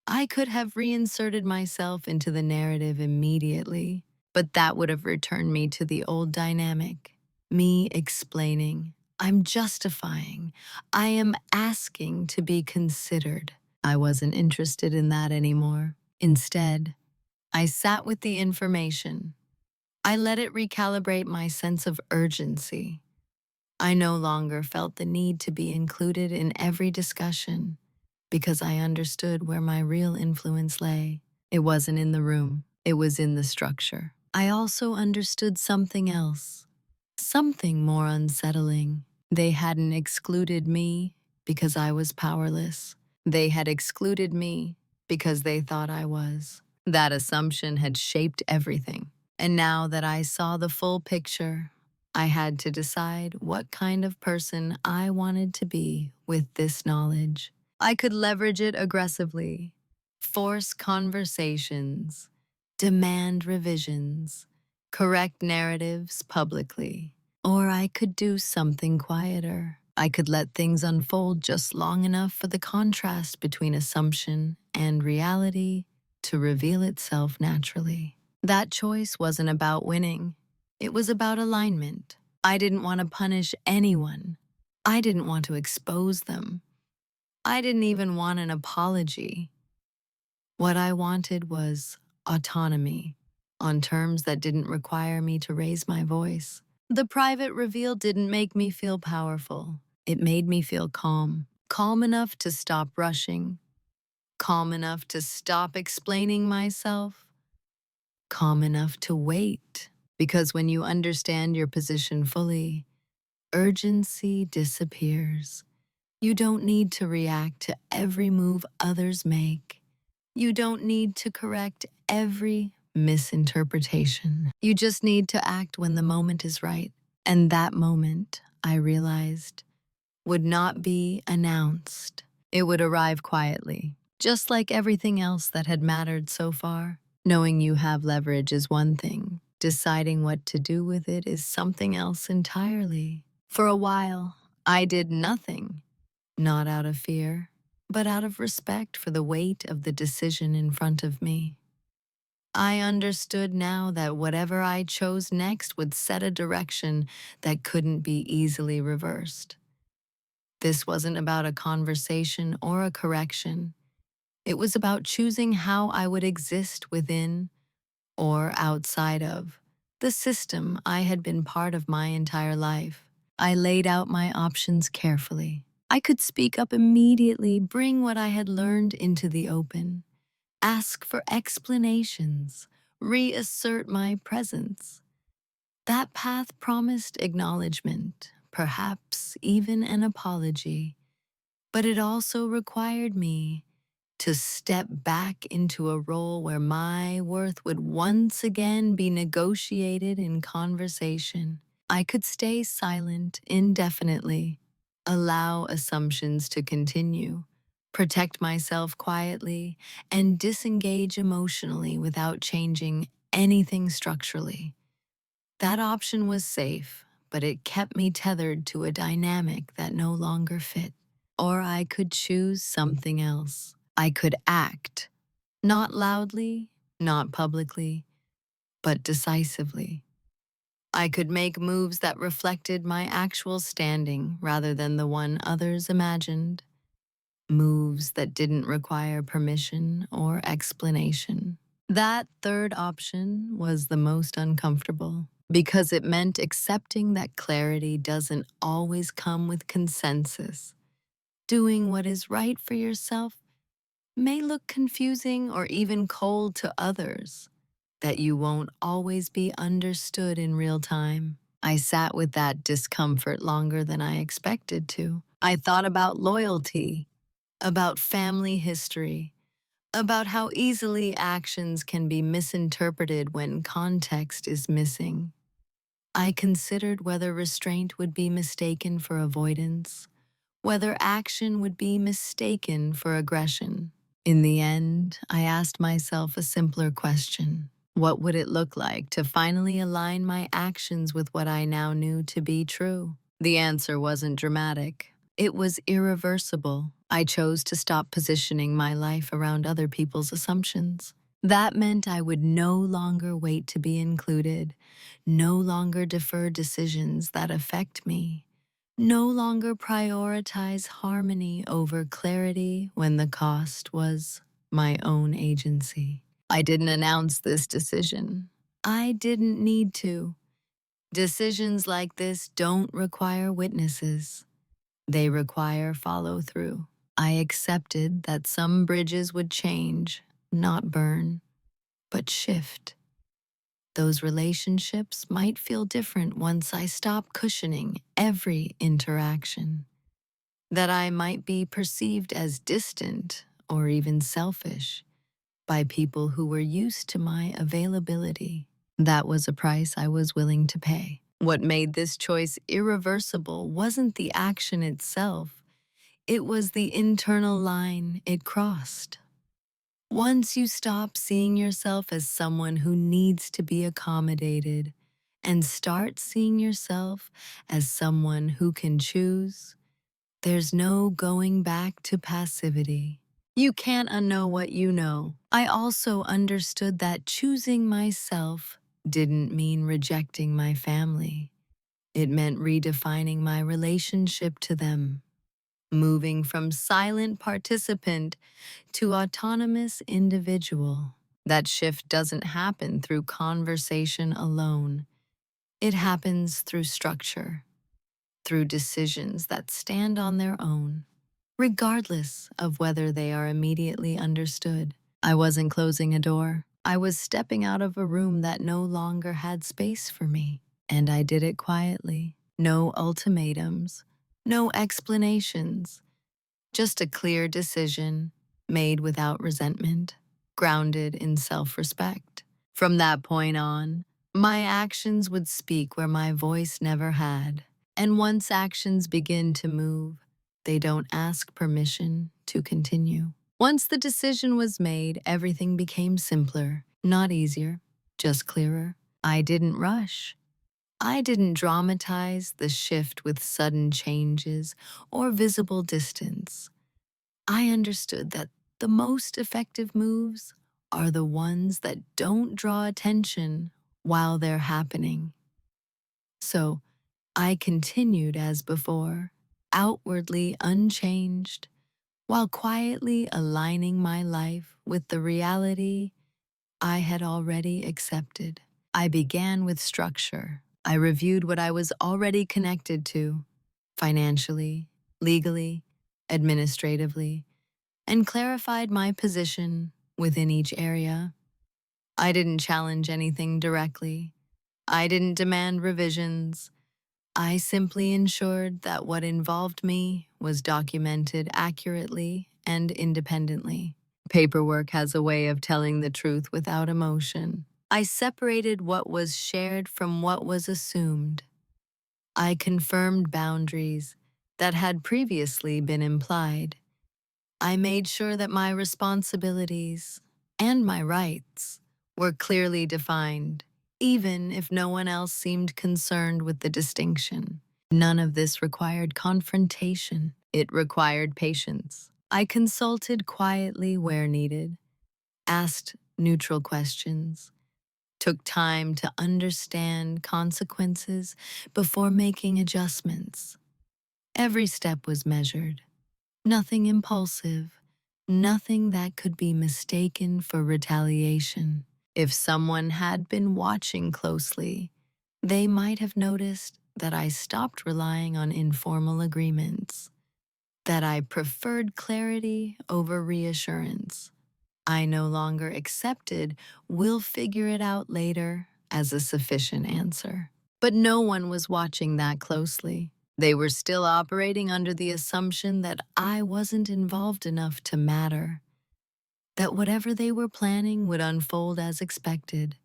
I could have reinserted myself into the narrative immediately, but that would have returned me to the old dynamic. Me explaining, I'm justifying, I am asking to be considered. I wasn't interested in that anymore. Instead, I sat with the information. I let it recalibrate my sense of urgency. I no longer felt the need to be included in every discussion because I understood where my real influence lay. It wasn't in the room, it was in the structure. I also understood something else, something more unsettling. They hadn't excluded me because I was powerless. They had excluded me because they thought I was. That assumption had shaped everything. And now that I saw the full picture, I had to decide what kind of person I wanted to be with this knowledge. I could leverage it aggressively, force conversations, demand revisions, correct narratives publicly. Or I could do something quieter. I could let things unfold just long enough for the contrast between assumption and reality to reveal itself naturally. That choice wasn't about winning. It was about alignment. I didn't want to punish anyone. I didn't want to expose them. I didn't even want an apology. What I wanted was autonomy, on terms that didn't require me to raise my voice. The private reveal didn't make me feel powerful. It made me feel calm. Calm enough to stop rushing. Calm enough to stop explaining myself. Calm enough to wait. Because when you understand your position fully, urgency disappears. You don't need to react to every move others make. You don't need to correct every misinterpretation. You just need to act when the moment is right. And that moment, I realized, would not be announced. It would arrive quietly, just like everything else that had mattered so far. Knowing you have leverage is one thing. Deciding what to do with it is something else entirely. For a while, I did nothing, not out of fear, but out of respect for the weight of the decision in front of me. I understood now that whatever I chose next would set a direction that couldn't be easily reversed. This wasn't about a conversation or a correction. It was about choosing how I would exist within or outside of the system I had been part of my entire life. I laid out my options carefully. I could speak up immediately, bring what I had learned into the open, ask for explanations, reassert my presence. That path promised acknowledgement, perhaps even an apology, but it also required me to step back into a role where my worth would once again be negotiated in conversation. I could stay silent indefinitely, allow assumptions to continue, protect myself quietly, and disengage emotionally without changing anything structurally. That option was safe, but it kept me tethered to a dynamic that no longer fit. Or I could choose something else. I could act, not loudly, not publicly, but decisively. I could make moves that reflected my actual standing rather than the one others imagined. Moves that didn't require permission or explanation. That third option was the most uncomfortable because it meant accepting that clarity doesn't always come with consensus. Doing what is right for yourself may look confusing or even cold to others, that you won't always be understood in real time. I sat with that discomfort longer than I expected to. I thought about loyalty, about family history, about how easily actions can be misinterpreted when context is missing. I considered whether restraint would be mistaken for avoidance, whether action would be mistaken for aggression. In the end, I asked myself a simpler question. What would it look like to finally align my actions with what I now knew to be true? The answer wasn't dramatic. It was irreversible. I chose to stop positioning my life around other people's assumptions. That meant I would no longer wait to be included, no longer defer decisions that affect me, no longer prioritize harmony over clarity when the cost was my own agency. I didn't announce this decision. I didn't need to. Decisions like this don't require witnesses. They require follow through. I accepted that some bridges would change, not burn, but shift. Those relationships might feel different once I stop cushioning every interaction. That I might be perceived as distant or even selfish by people who were used to my availability. That was a price I was willing to pay. What made this choice irreversible wasn't the action itself, it was the internal line it crossed. Once you stop seeing yourself as someone who needs to be accommodated and start seeing yourself as someone who can choose, there's no going back to passivity. You can't unknow what you know. I also understood that choosing myself didn't mean rejecting my family. It meant redefining my relationship to them, moving from silent participant to autonomous individual. That shift doesn't happen through conversation alone. It happens through structure, through decisions that stand on their own, regardless of whether they are immediately understood. I wasn't closing a door. I was stepping out of a room that no longer had space for me. And I did it quietly. No ultimatums, no explanations, just a clear decision made without resentment, grounded in self-respect. From that point on, my actions would speak where my voice never had. And once actions begin to move, they don't ask permission to continue. Once the decision was made, everything became simpler, not easier, just clearer. I didn't rush. I didn't dramatize the shift with sudden changes or visible distance. I understood that the most effective moves are the ones that don't draw attention while they're happening. So I continued as before, outwardly unchanged, while quietly aligning my life with the reality I had already accepted. I began with structure. I reviewed what I was already connected to, financially, legally, administratively, and clarified my position within each area. I didn't challenge anything directly. I didn't demand revisions. I simply ensured that what involved me was documented accurately and independently. Paperwork has a way of telling the truth without emotion. I separated what was shared from what was assumed. I confirmed boundaries that had previously been implied. I made sure that my responsibilities and my rights were clearly defined, even if no one else seemed concerned with the distinction. None of this required confrontation. It required patience. I consulted quietly where needed, asked neutral questions, took time to understand consequences before making adjustments. Every step was measured. Nothing impulsive, nothing that could be mistaken for retaliation. If someone had been watching closely, they might have noticed that I stopped relying on informal agreements, that I preferred clarity over reassurance. I no longer accepted "we'll figure it out later" as a sufficient answer. But no one was watching that closely. They were still operating under the assumption that I wasn't involved enough to matter, that whatever they were planning would unfold as expected,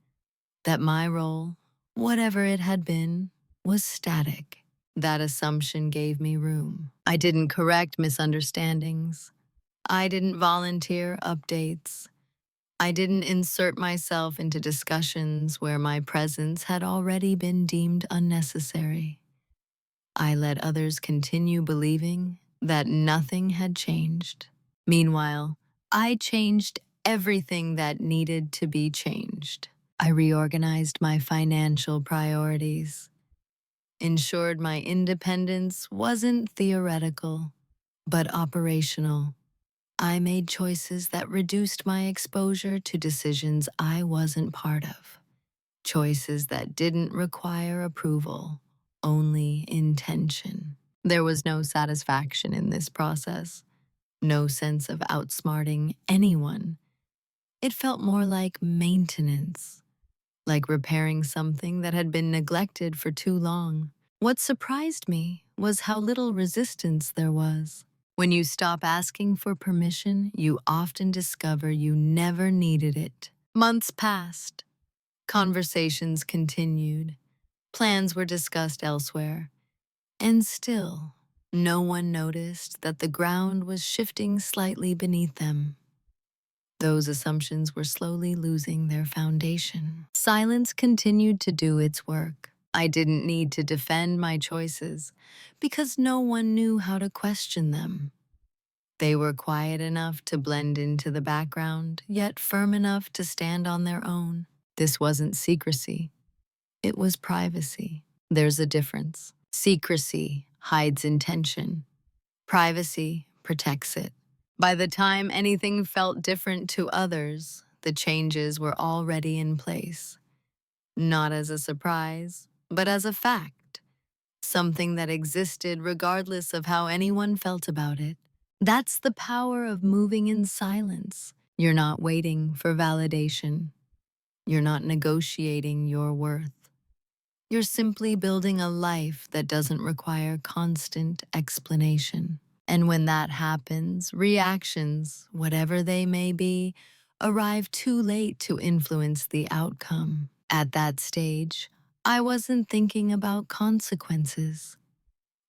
that my role, whatever it had been, was static. That assumption gave me room. I didn't correct misunderstandings. I didn't volunteer updates. I didn't insert myself into discussions where my presence had already been deemed unnecessary. I let others continue believing that nothing had changed. Meanwhile, I changed everything that needed to be changed. I reorganized my financial priorities, ensured my independence wasn't theoretical, but operational. I made choices that reduced my exposure to decisions I wasn't part of. choices that didn't require approval, only intention. There was no satisfaction in this process, no sense of outsmarting anyone. It felt more like maintenance, like repairing something that had been neglected for too long. What surprised me was how little resistance there was. When you stop asking for permission, you often discover you never needed it. Months passed. Conversations continued. Plans were discussed elsewhere. And still, no one noticed that the ground was shifting slightly beneath them. Those assumptions were slowly losing their foundation. Silence continued to do its work. I didn't need to defend my choices because no one knew how to question them. They were quiet enough to blend into the background, yet firm enough to stand on their own. This wasn't secrecy. It was privacy. There's a difference. Secrecy hides intention. Privacy protects it. By the time anything felt different to others, the changes were already in place. Not as a surprise, but as a fact. Something that existed regardless of how anyone felt about it. That's the power of moving in silence. You're not waiting for validation. You're not negotiating your worth. You're simply building a life that doesn't require constant explanation. And when that happens, reactions, whatever they may be, arrive too late to influence the outcome. At that stage, I wasn't thinking about consequences.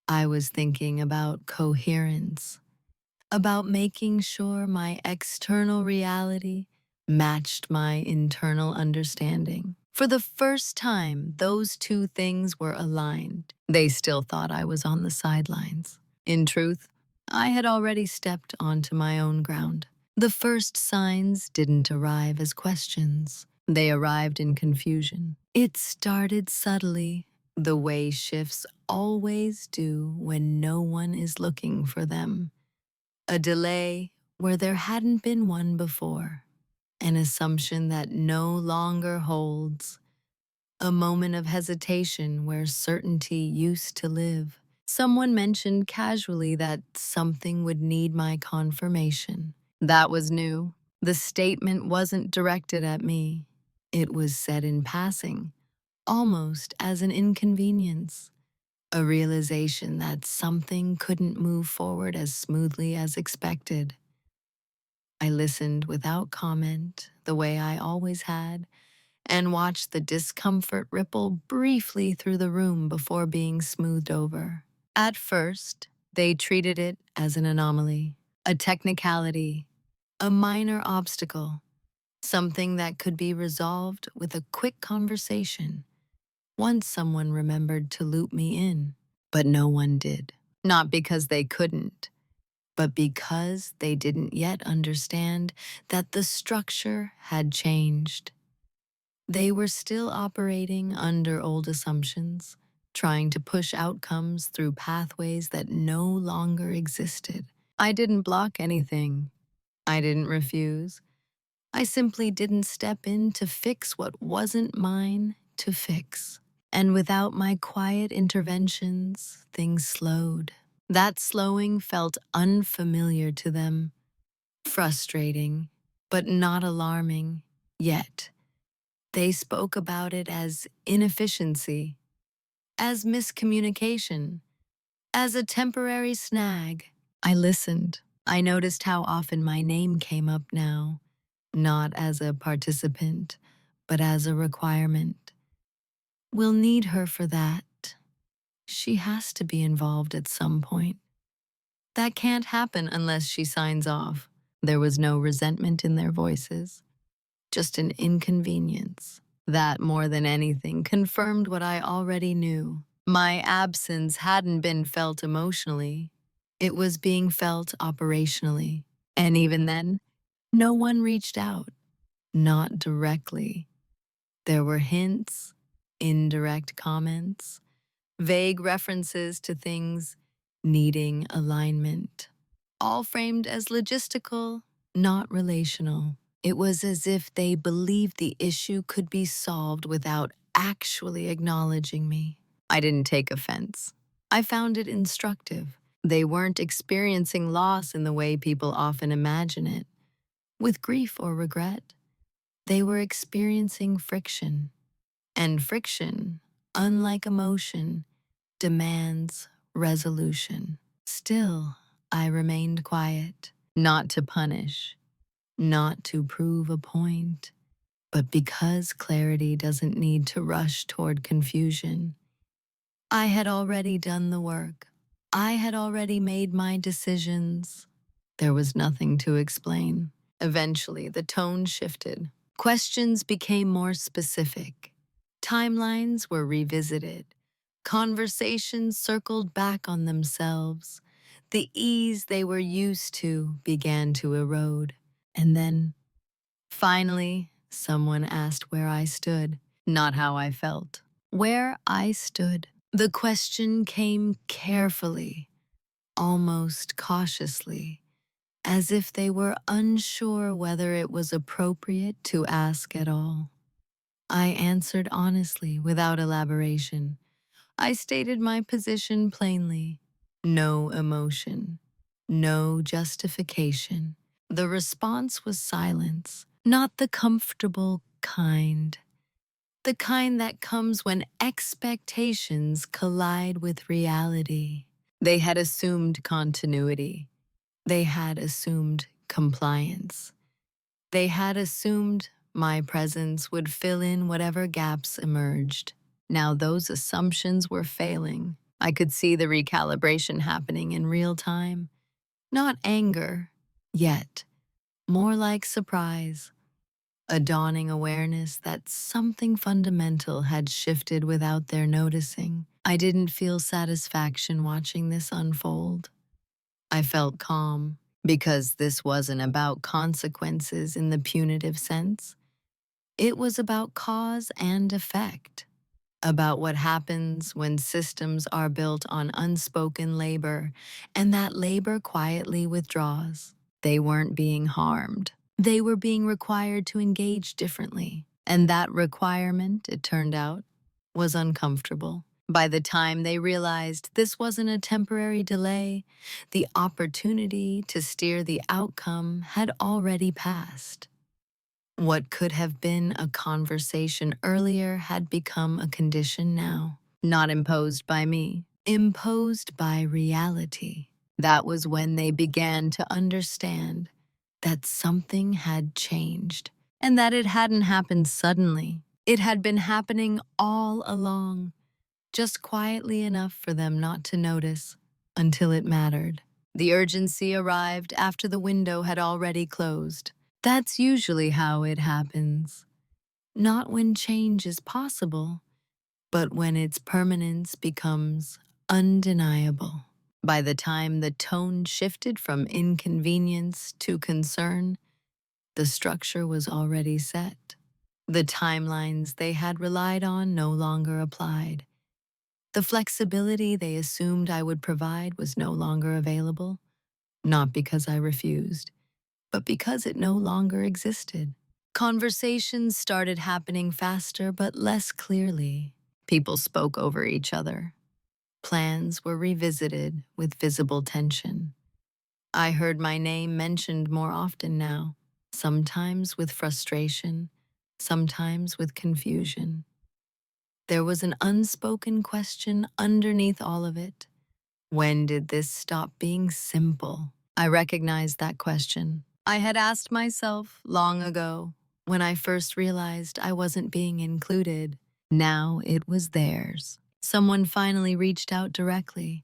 I was thinking about coherence, about making sure my external reality matched my internal understanding. For the first time, those two things were aligned. They still thought I was on the sidelines. In truth, I had already stepped onto my own ground. The first signs didn't arrive as questions. They arrived in confusion. It started subtly, the way shifts always do when no one is looking for them. A delay where there hadn't been one before. An assumption that no longer holds. A moment of hesitation where certainty used to live. Someone mentioned casually that something would need my confirmation. That was new. The statement wasn't directed at me. It was said in passing, almost as an inconvenience. A realization that something couldn't move forward as smoothly as expected. I listened without comment, the way I always had, and watched the discomfort ripple briefly through the room before being smoothed over. At first, they treated it as an anomaly, a technicality, a minor obstacle, something that could be resolved with a quick conversation. Once someone remembered to loop me in, but no one did. Not because they couldn't, but because they didn't yet understand that the structure had changed. They were still operating under old assumptions, trying to push outcomes through pathways that no longer existed. I didn't block anything. I didn't refuse. I simply didn't step in to fix what wasn't mine to fix. And without my quiet interventions, things slowed. That slowing felt unfamiliar to them, frustrating, but not alarming yet. They spoke about it as inefficiency, as miscommunication, as a temporary snag. I listened. I noticed how often my name came up now, not as a participant, but as a requirement. We'll need her for that. She has to be involved at some point. That can't happen unless she signs off. There was no resentment in their voices, just an inconvenience. That, more than anything, confirmed what I already knew. My absence hadn't been felt emotionally. It was being felt operationally. And even then, no one reached out. Not directly. There were hints, indirect comments, vague references to things needing alignment, all framed as logistical, not relational. It was as if they believed the issue could be solved without actually acknowledging me. I didn't take offense. I found it instructive. They weren't experiencing loss in the way people often imagine it, with grief or regret. They were experiencing friction. And friction, unlike emotion, demands resolution. Still, I remained quiet, not to punish, not to prove a point, but because clarity doesn't need to rush toward confusion. I had already done the work. I had already made my decisions. There was nothing to explain. Eventually, the tone shifted. Questions became more specific. Timelines were revisited. Conversations circled back on themselves. The ease they were used to began to erode. And then, finally, someone asked where I stood, not how I felt. Where I stood. The question came carefully, almost cautiously, as if they were unsure whether it was appropriate to ask at all. I answered honestly, without elaboration. I stated my position plainly. No emotion, no justification. The response was silence, not the comfortable kind. The kind that comes when expectations collide with reality. They had assumed continuity. They had assumed compliance. They had assumed my presence would fill in whatever gaps emerged. Now those assumptions were failing. I could see the recalibration happening in real time. Not anger, yet, more like surprise. A dawning awareness that something fundamental had shifted without their noticing. I didn't feel satisfaction watching this unfold. I felt calm, because this wasn't about consequences in the punitive sense. It was about cause and effect, about what happens when systems are built on unspoken labor, and that labor quietly withdraws. They weren't being harmed. They were being required to engage differently. And that requirement, it turned out, was uncomfortable. By the time they realized this wasn't a temporary delay, the opportunity to steer the outcome had already passed. What could have been a conversation earlier had become a condition now, not imposed by me, imposed by reality. That was when they began to understand that something had changed, and that it hadn't happened suddenly. It had been happening all along, just quietly enough for them not to notice until it mattered. The urgency arrived after the window had already closed. That's usually how it happens. Not when change is possible, but when its permanence becomes undeniable. By the time the tone shifted from inconvenience to concern, the structure was already set. The timelines they had relied on no longer applied. The flexibility they assumed I would provide was no longer available, not because I refused, but because it no longer existed. Conversations started happening faster but less clearly. People spoke over each other. Plans were revisited with visible tension. I heard my name mentioned more often now, sometimes with frustration, sometimes with confusion. There was an unspoken question underneath all of it. When did this stop being simple? I recognized that question. I had asked myself long ago, when I first realized I wasn't being included. Now it was theirs. Someone finally reached out directly,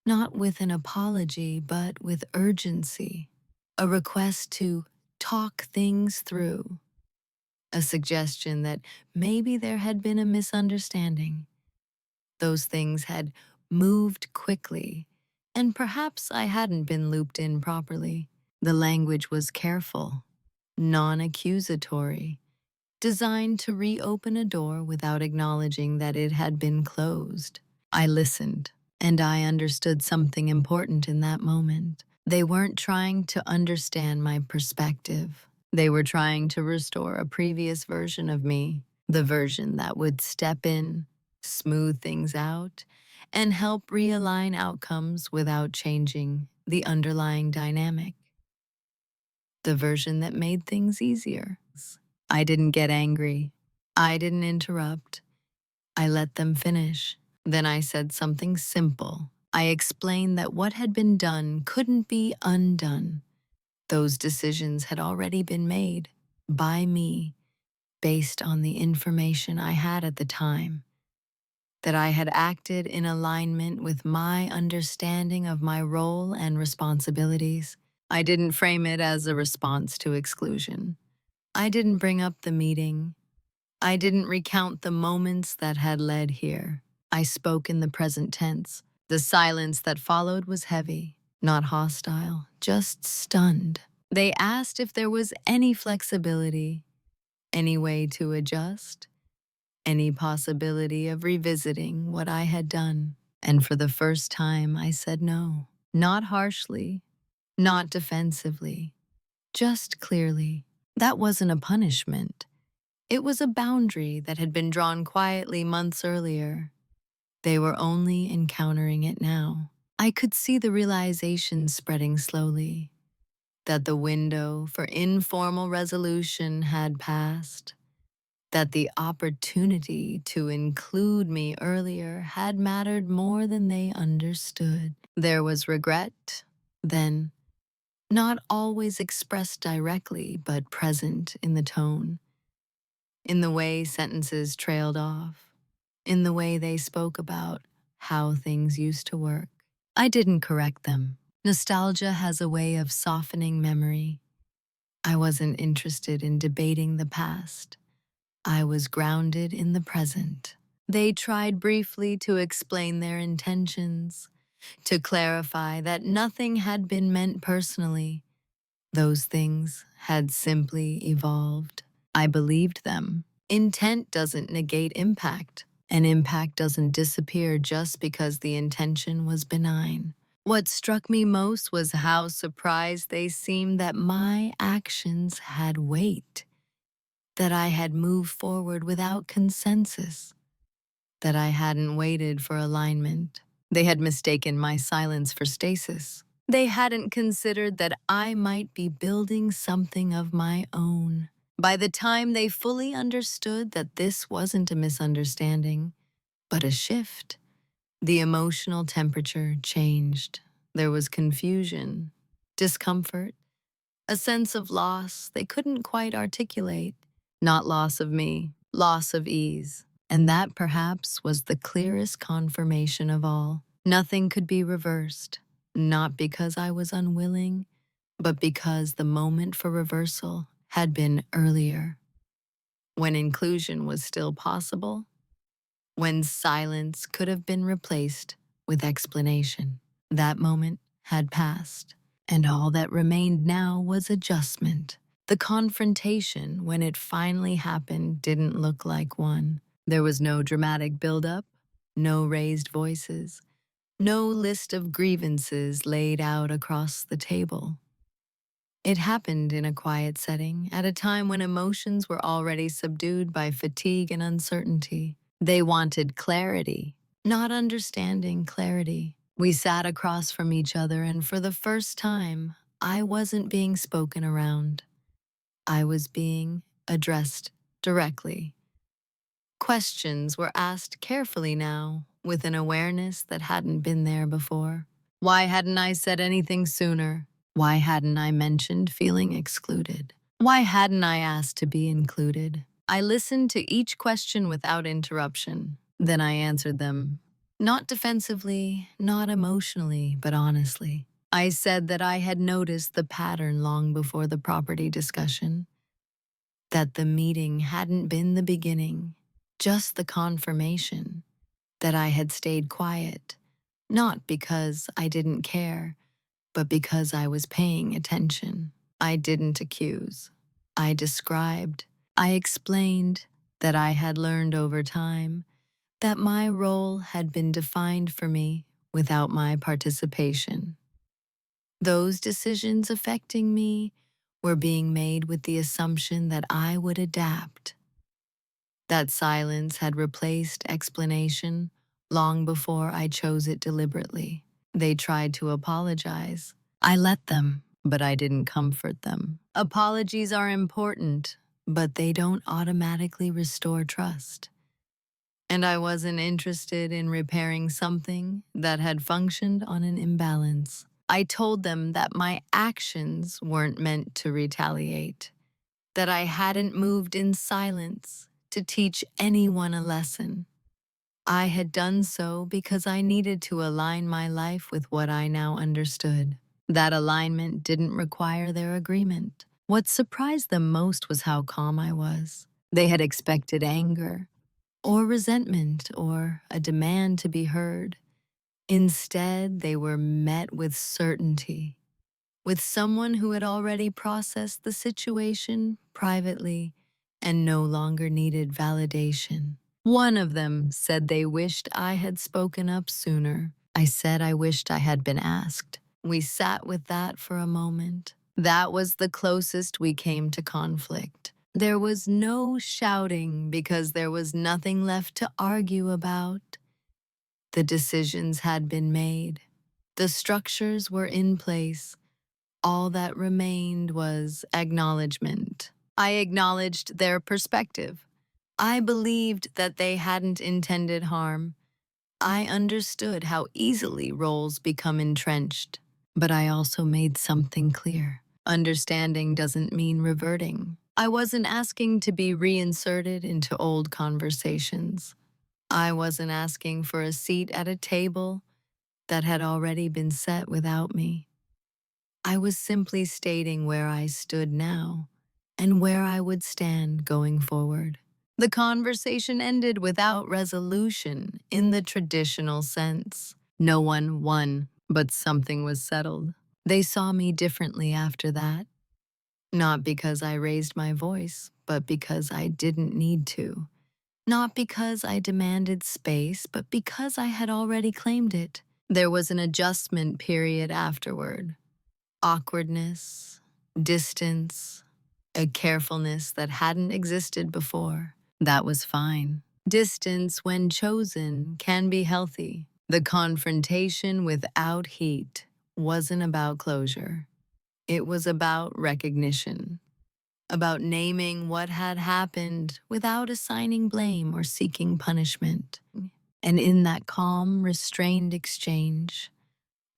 not with an apology, but with urgency. A request to talk things through. A suggestion that maybe there had been a misunderstanding. Those things had moved quickly, and perhaps I hadn't been looped in properly. The language was careful, non-accusatory, designed to reopen a door without acknowledging that it had been closed. I listened, and I understood something important in that moment. They weren't trying to understand my perspective. They were trying to restore a previous version of me, the version that would step in, smooth things out, and help realign outcomes without changing the underlying dynamic, the version that made things easier. I didn't get angry. I didn't interrupt. I let them finish. Then I said something simple. I explained that what had been done couldn't be undone. Those decisions had already been made by me based on the information I had at the time, that I had acted in alignment with my understanding of my role and responsibilities. I didn't frame it as a response to exclusion. I didn't bring up the meeting. I didn't recount the moments that had led here. I spoke in the present tense. The silence that followed was heavy, not hostile, just stunned. They asked if there was any flexibility, any way to adjust, any possibility of revisiting what I had done. And for the first time, I said no. Not harshly, not defensively, just clearly. That wasn't a punishment. It was a boundary that had been drawn quietly months earlier. They were only encountering it now. I could see the realization spreading slowly, that the window for informal resolution had passed, that the opportunity to include me earlier had mattered more than they understood. There was regret, then, not always expressed directly, but present in the tone, in the way sentences trailed off, in the way they spoke about how things used to work. I didn't correct them. Nostalgia has a way of softening memory. I wasn't interested in debating the past. I was grounded in the present. They tried briefly to explain their intentions, to clarify that nothing had been meant personally. Those things had simply evolved. I believed them. Intent doesn't negate impact, and impact doesn't disappear just because the intention was benign. What struck me most was how surprised they seemed that my actions had weight, that I had moved forward without consensus, that I hadn't waited for alignment. They had mistaken my silence for stasis. They hadn't considered that I might be building something of my own. By the time they fully understood that this wasn't a misunderstanding, but a shift, the emotional temperature changed. There was confusion, discomfort, a sense of loss they couldn't quite articulate. Not loss of me, loss of ease. And that perhaps was the clearest confirmation of all. Nothing could be reversed, not because I was unwilling, but because the moment for reversal had been earlier, when inclusion was still possible, when silence could have been replaced with explanation. That moment had passed, and all that remained now was adjustment. The confrontation, when it finally happened, didn't look like one. There was no dramatic buildup, no raised voices, no list of grievances laid out across the table. It happened in a quiet setting, at a time when emotions were already subdued by fatigue and uncertainty. They wanted clarity, not understanding clarity. We sat across from each other, and for the first time, I wasn't being spoken around. I was being addressed directly. Questions were asked carefully now, with an awareness that hadn't been there before. Why hadn't I said anything sooner? Why hadn't I mentioned feeling excluded? Why hadn't I asked to be included? I listened to each question without interruption. Then I answered them, not defensively, not emotionally, but honestly. I said that I had noticed the pattern long before the property discussion, that the meeting hadn't been the beginning, just the confirmation, that I had stayed quiet, not because I didn't care, but because I was paying attention. I didn't accuse. I described. I explained that I had learned over time that my role had been defined for me without my participation. Those decisions affecting me were being made with the assumption that I would adapt. That silence had replaced explanation long before I chose it deliberately. They tried to apologize. I let them, but I didn't comfort them. Apologies are important, but they don't automatically restore trust. And I wasn't interested in repairing something that had functioned on an imbalance. I told them that my actions weren't meant to retaliate, that I hadn't moved in silence to teach anyone a lesson. I had done so because I needed to align my life with what I now understood. That alignment didn't require their agreement. What surprised them most was how calm I was. They had expected anger, or resentment, or a demand to be heard. Instead, they were met with certainty, with someone who had already processed the situation privately and no longer needed validation. One of them said they wished I had spoken up sooner. I said I wished I had been asked. We sat with that for a moment. That was the closest we came to conflict. There was no shouting because there was nothing left to argue about. The decisions had been made. The structures were in place. All that remained was acknowledgement. I acknowledged their perspective. I believed that they hadn't intended harm. I understood how easily roles become entrenched. But I also made something clear. Understanding doesn't mean reverting. I wasn't asking to be reinserted into old conversations. I wasn't asking for a seat at a table that had already been set without me. I was simply stating where I stood now and where I would stand going forward. The conversation ended without resolution in the traditional sense. No one won, but something was settled. They saw me differently after that, not because I raised my voice, but because I didn't need to. Not because I demanded space, but because I had already claimed it. There was an adjustment period afterward. Awkwardness, distance, a carefulness that hadn't existed before. That was fine. Distance, when chosen, can be healthy. The confrontation without heat wasn't about closure. It was about recognition, about naming what had happened without assigning blame or seeking punishment. And in that calm, restrained exchange,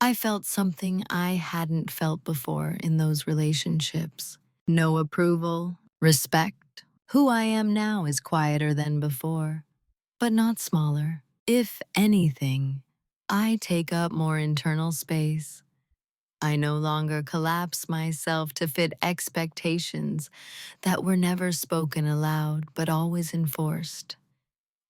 I felt something I hadn't felt before in those relationships. No approval, respect. Who I am now is quieter than before, but not smaller. If anything, I take up more internal space. I no longer collapse myself to fit expectations that were never spoken aloud but always enforced.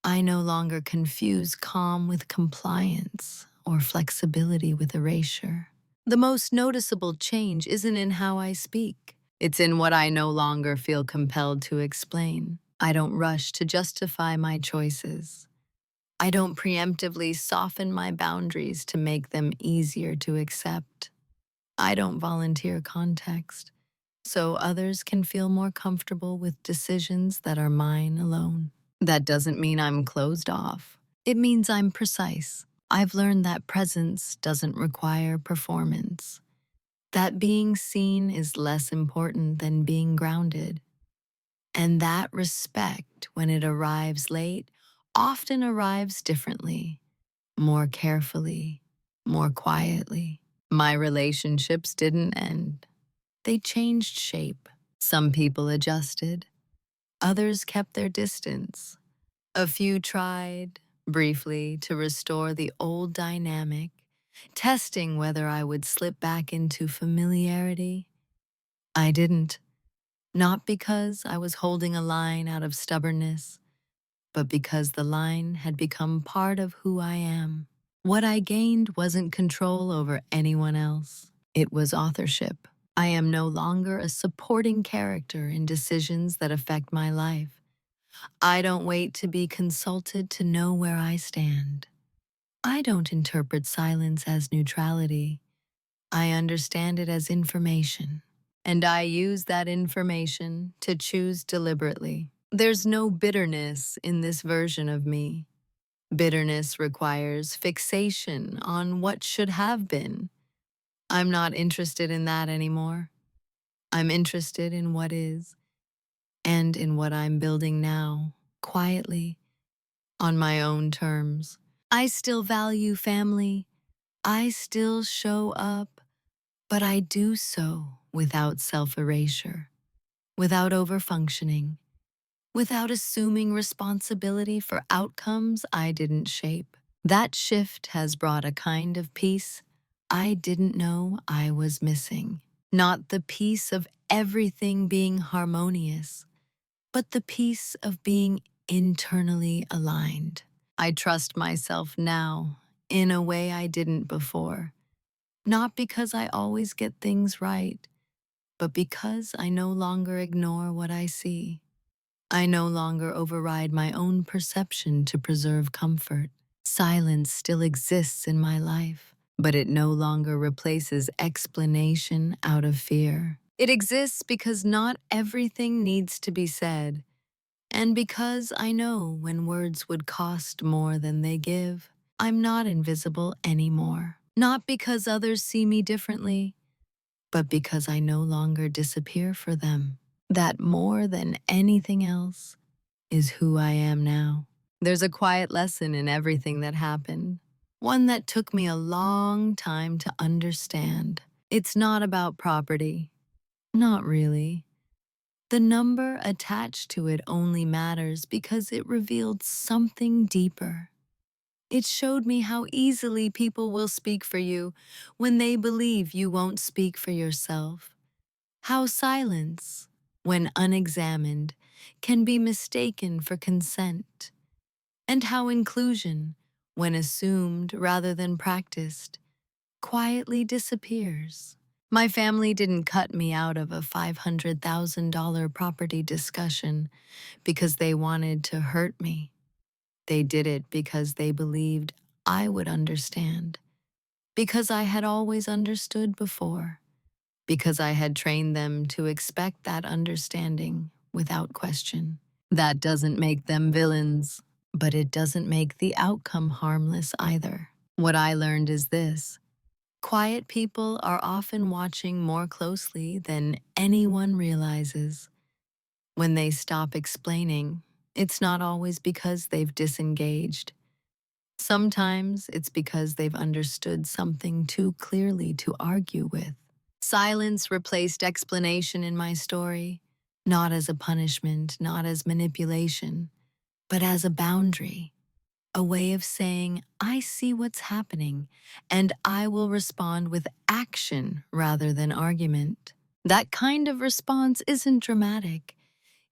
I no longer confuse calm with compliance or flexibility with erasure. The most noticeable change isn't in how I speak. It's in what I no longer feel compelled to explain. I don't rush to justify my choices. I don't preemptively soften my boundaries to make them easier to accept. I don't volunteer context, so others can feel more comfortable with decisions that are mine alone. That doesn't mean I'm closed off. It means I'm precise. I've learned that presence doesn't require performance, that being seen is less important than being grounded, and that respect, when it arrives late, often arrives differently, more carefully, more quietly. My relationships didn't end. They changed shape. Some people adjusted. Others kept their distance. A few tried, briefly, to restore the old dynamic, testing whether I would slip back into familiarity. I didn't. Not because I was holding a line out of stubbornness, but because the line had become part of who I am. What I gained wasn't control over anyone else. It was authorship. I am no longer a supporting character in decisions that affect my life. I don't wait to be consulted to know where I stand. I don't interpret silence as neutrality. I understand it as information. and I use that information to choose deliberately. There's no bitterness in this version of me. Bitterness requires fixation on what should have been. I'm not interested in that anymore. I'm interested in what is and in what I'm building now, quietly, on my own terms. I still value family. I still show up, but I do so without self-erasure, without overfunctioning, without assuming responsibility for outcomes I didn't shape. That shift has brought a kind of peace I didn't know I was missing. Not the peace of everything being harmonious, but the peace of being internally aligned. I trust myself now in a way I didn't before, not because I always get things right, but because I no longer ignore what I see. I no longer override my own perception to preserve comfort. Silence still exists in my life, but it no longer replaces explanation out of fear. It exists because not everything needs to be said, and because I know when words would cost more than they give. I'm not invisible anymore. Not because others see me differently, but because I no longer disappear for them. That more than anything else is who I am now. There's a quiet lesson in everything that happened, one that took me a long time to understand. It's not about property. Not really. The number attached to it only matters because it revealed something deeper. It showed me how easily people will speak for you when they believe you won't speak for yourself. How silence, when unexamined, can be mistaken for consent. And how inclusion, when assumed rather than practiced, quietly disappears. My family didn't cut me out of a $500,000 property discussion because they wanted to hurt me. They did it because they believed I would understand, because I had always understood before, because I had trained them to expect that understanding without question. That doesn't make them villains, but it doesn't make the outcome harmless either. What I learned is this: quiet people are often watching more closely than anyone realizes. When they stop explaining, it's not always because they've disengaged. Sometimes it's because they've understood something too clearly to argue with. Silence replaced explanation in my story, not as a punishment, not as manipulation, but as a boundary, a way of saying, I see what's happening, and I will respond with action rather than argument. That kind of response isn't dramatic.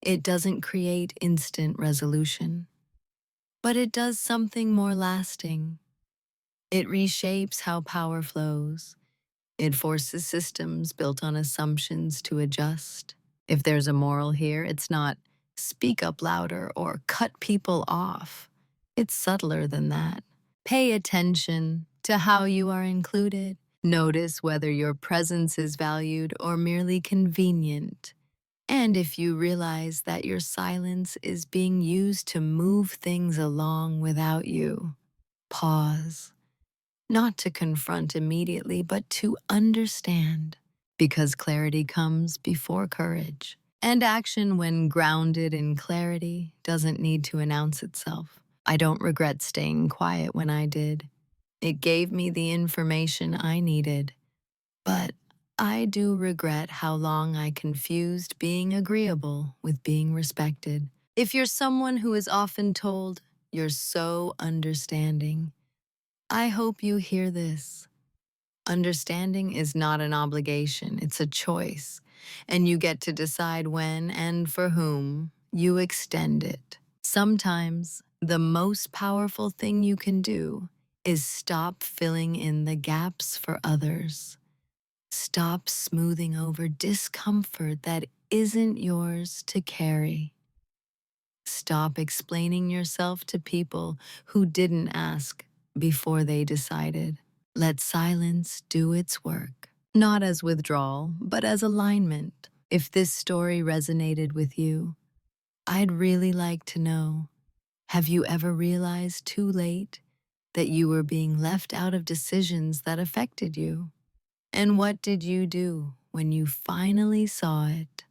It doesn't create instant resolution, but it does something more lasting. It reshapes how power flows. It forces systems built on assumptions to adjust. If there's a moral here, it's not speak up louder or cut people off. It's subtler than that. Pay attention to how you are included. Notice whether your presence is valued or merely convenient. And if you realize that your silence is being used to move things along without you, pause. Not to confront immediately, but to understand, because clarity comes before courage. And action, when grounded in clarity, doesn't need to announce itself. I don't regret staying quiet when I did. It gave me the information I needed. But I do regret how long I confused being agreeable with being respected. If you're someone who is often told, you're so understanding, I hope you hear this. Understanding is not an obligation, it's a choice, and you get to decide when and for whom you extend it. Sometimes, the most powerful thing you can do is stop filling in the gaps for others. Stop smoothing over discomfort that isn't yours to carry. Stop explaining yourself to people who didn't ask before they decided. Let silence do its work. Not as withdrawal, but as alignment. If this story resonated with you, I'd really like to know, have you ever realized too late that you were being left out of decisions that affected you? And what did you do when you finally saw it?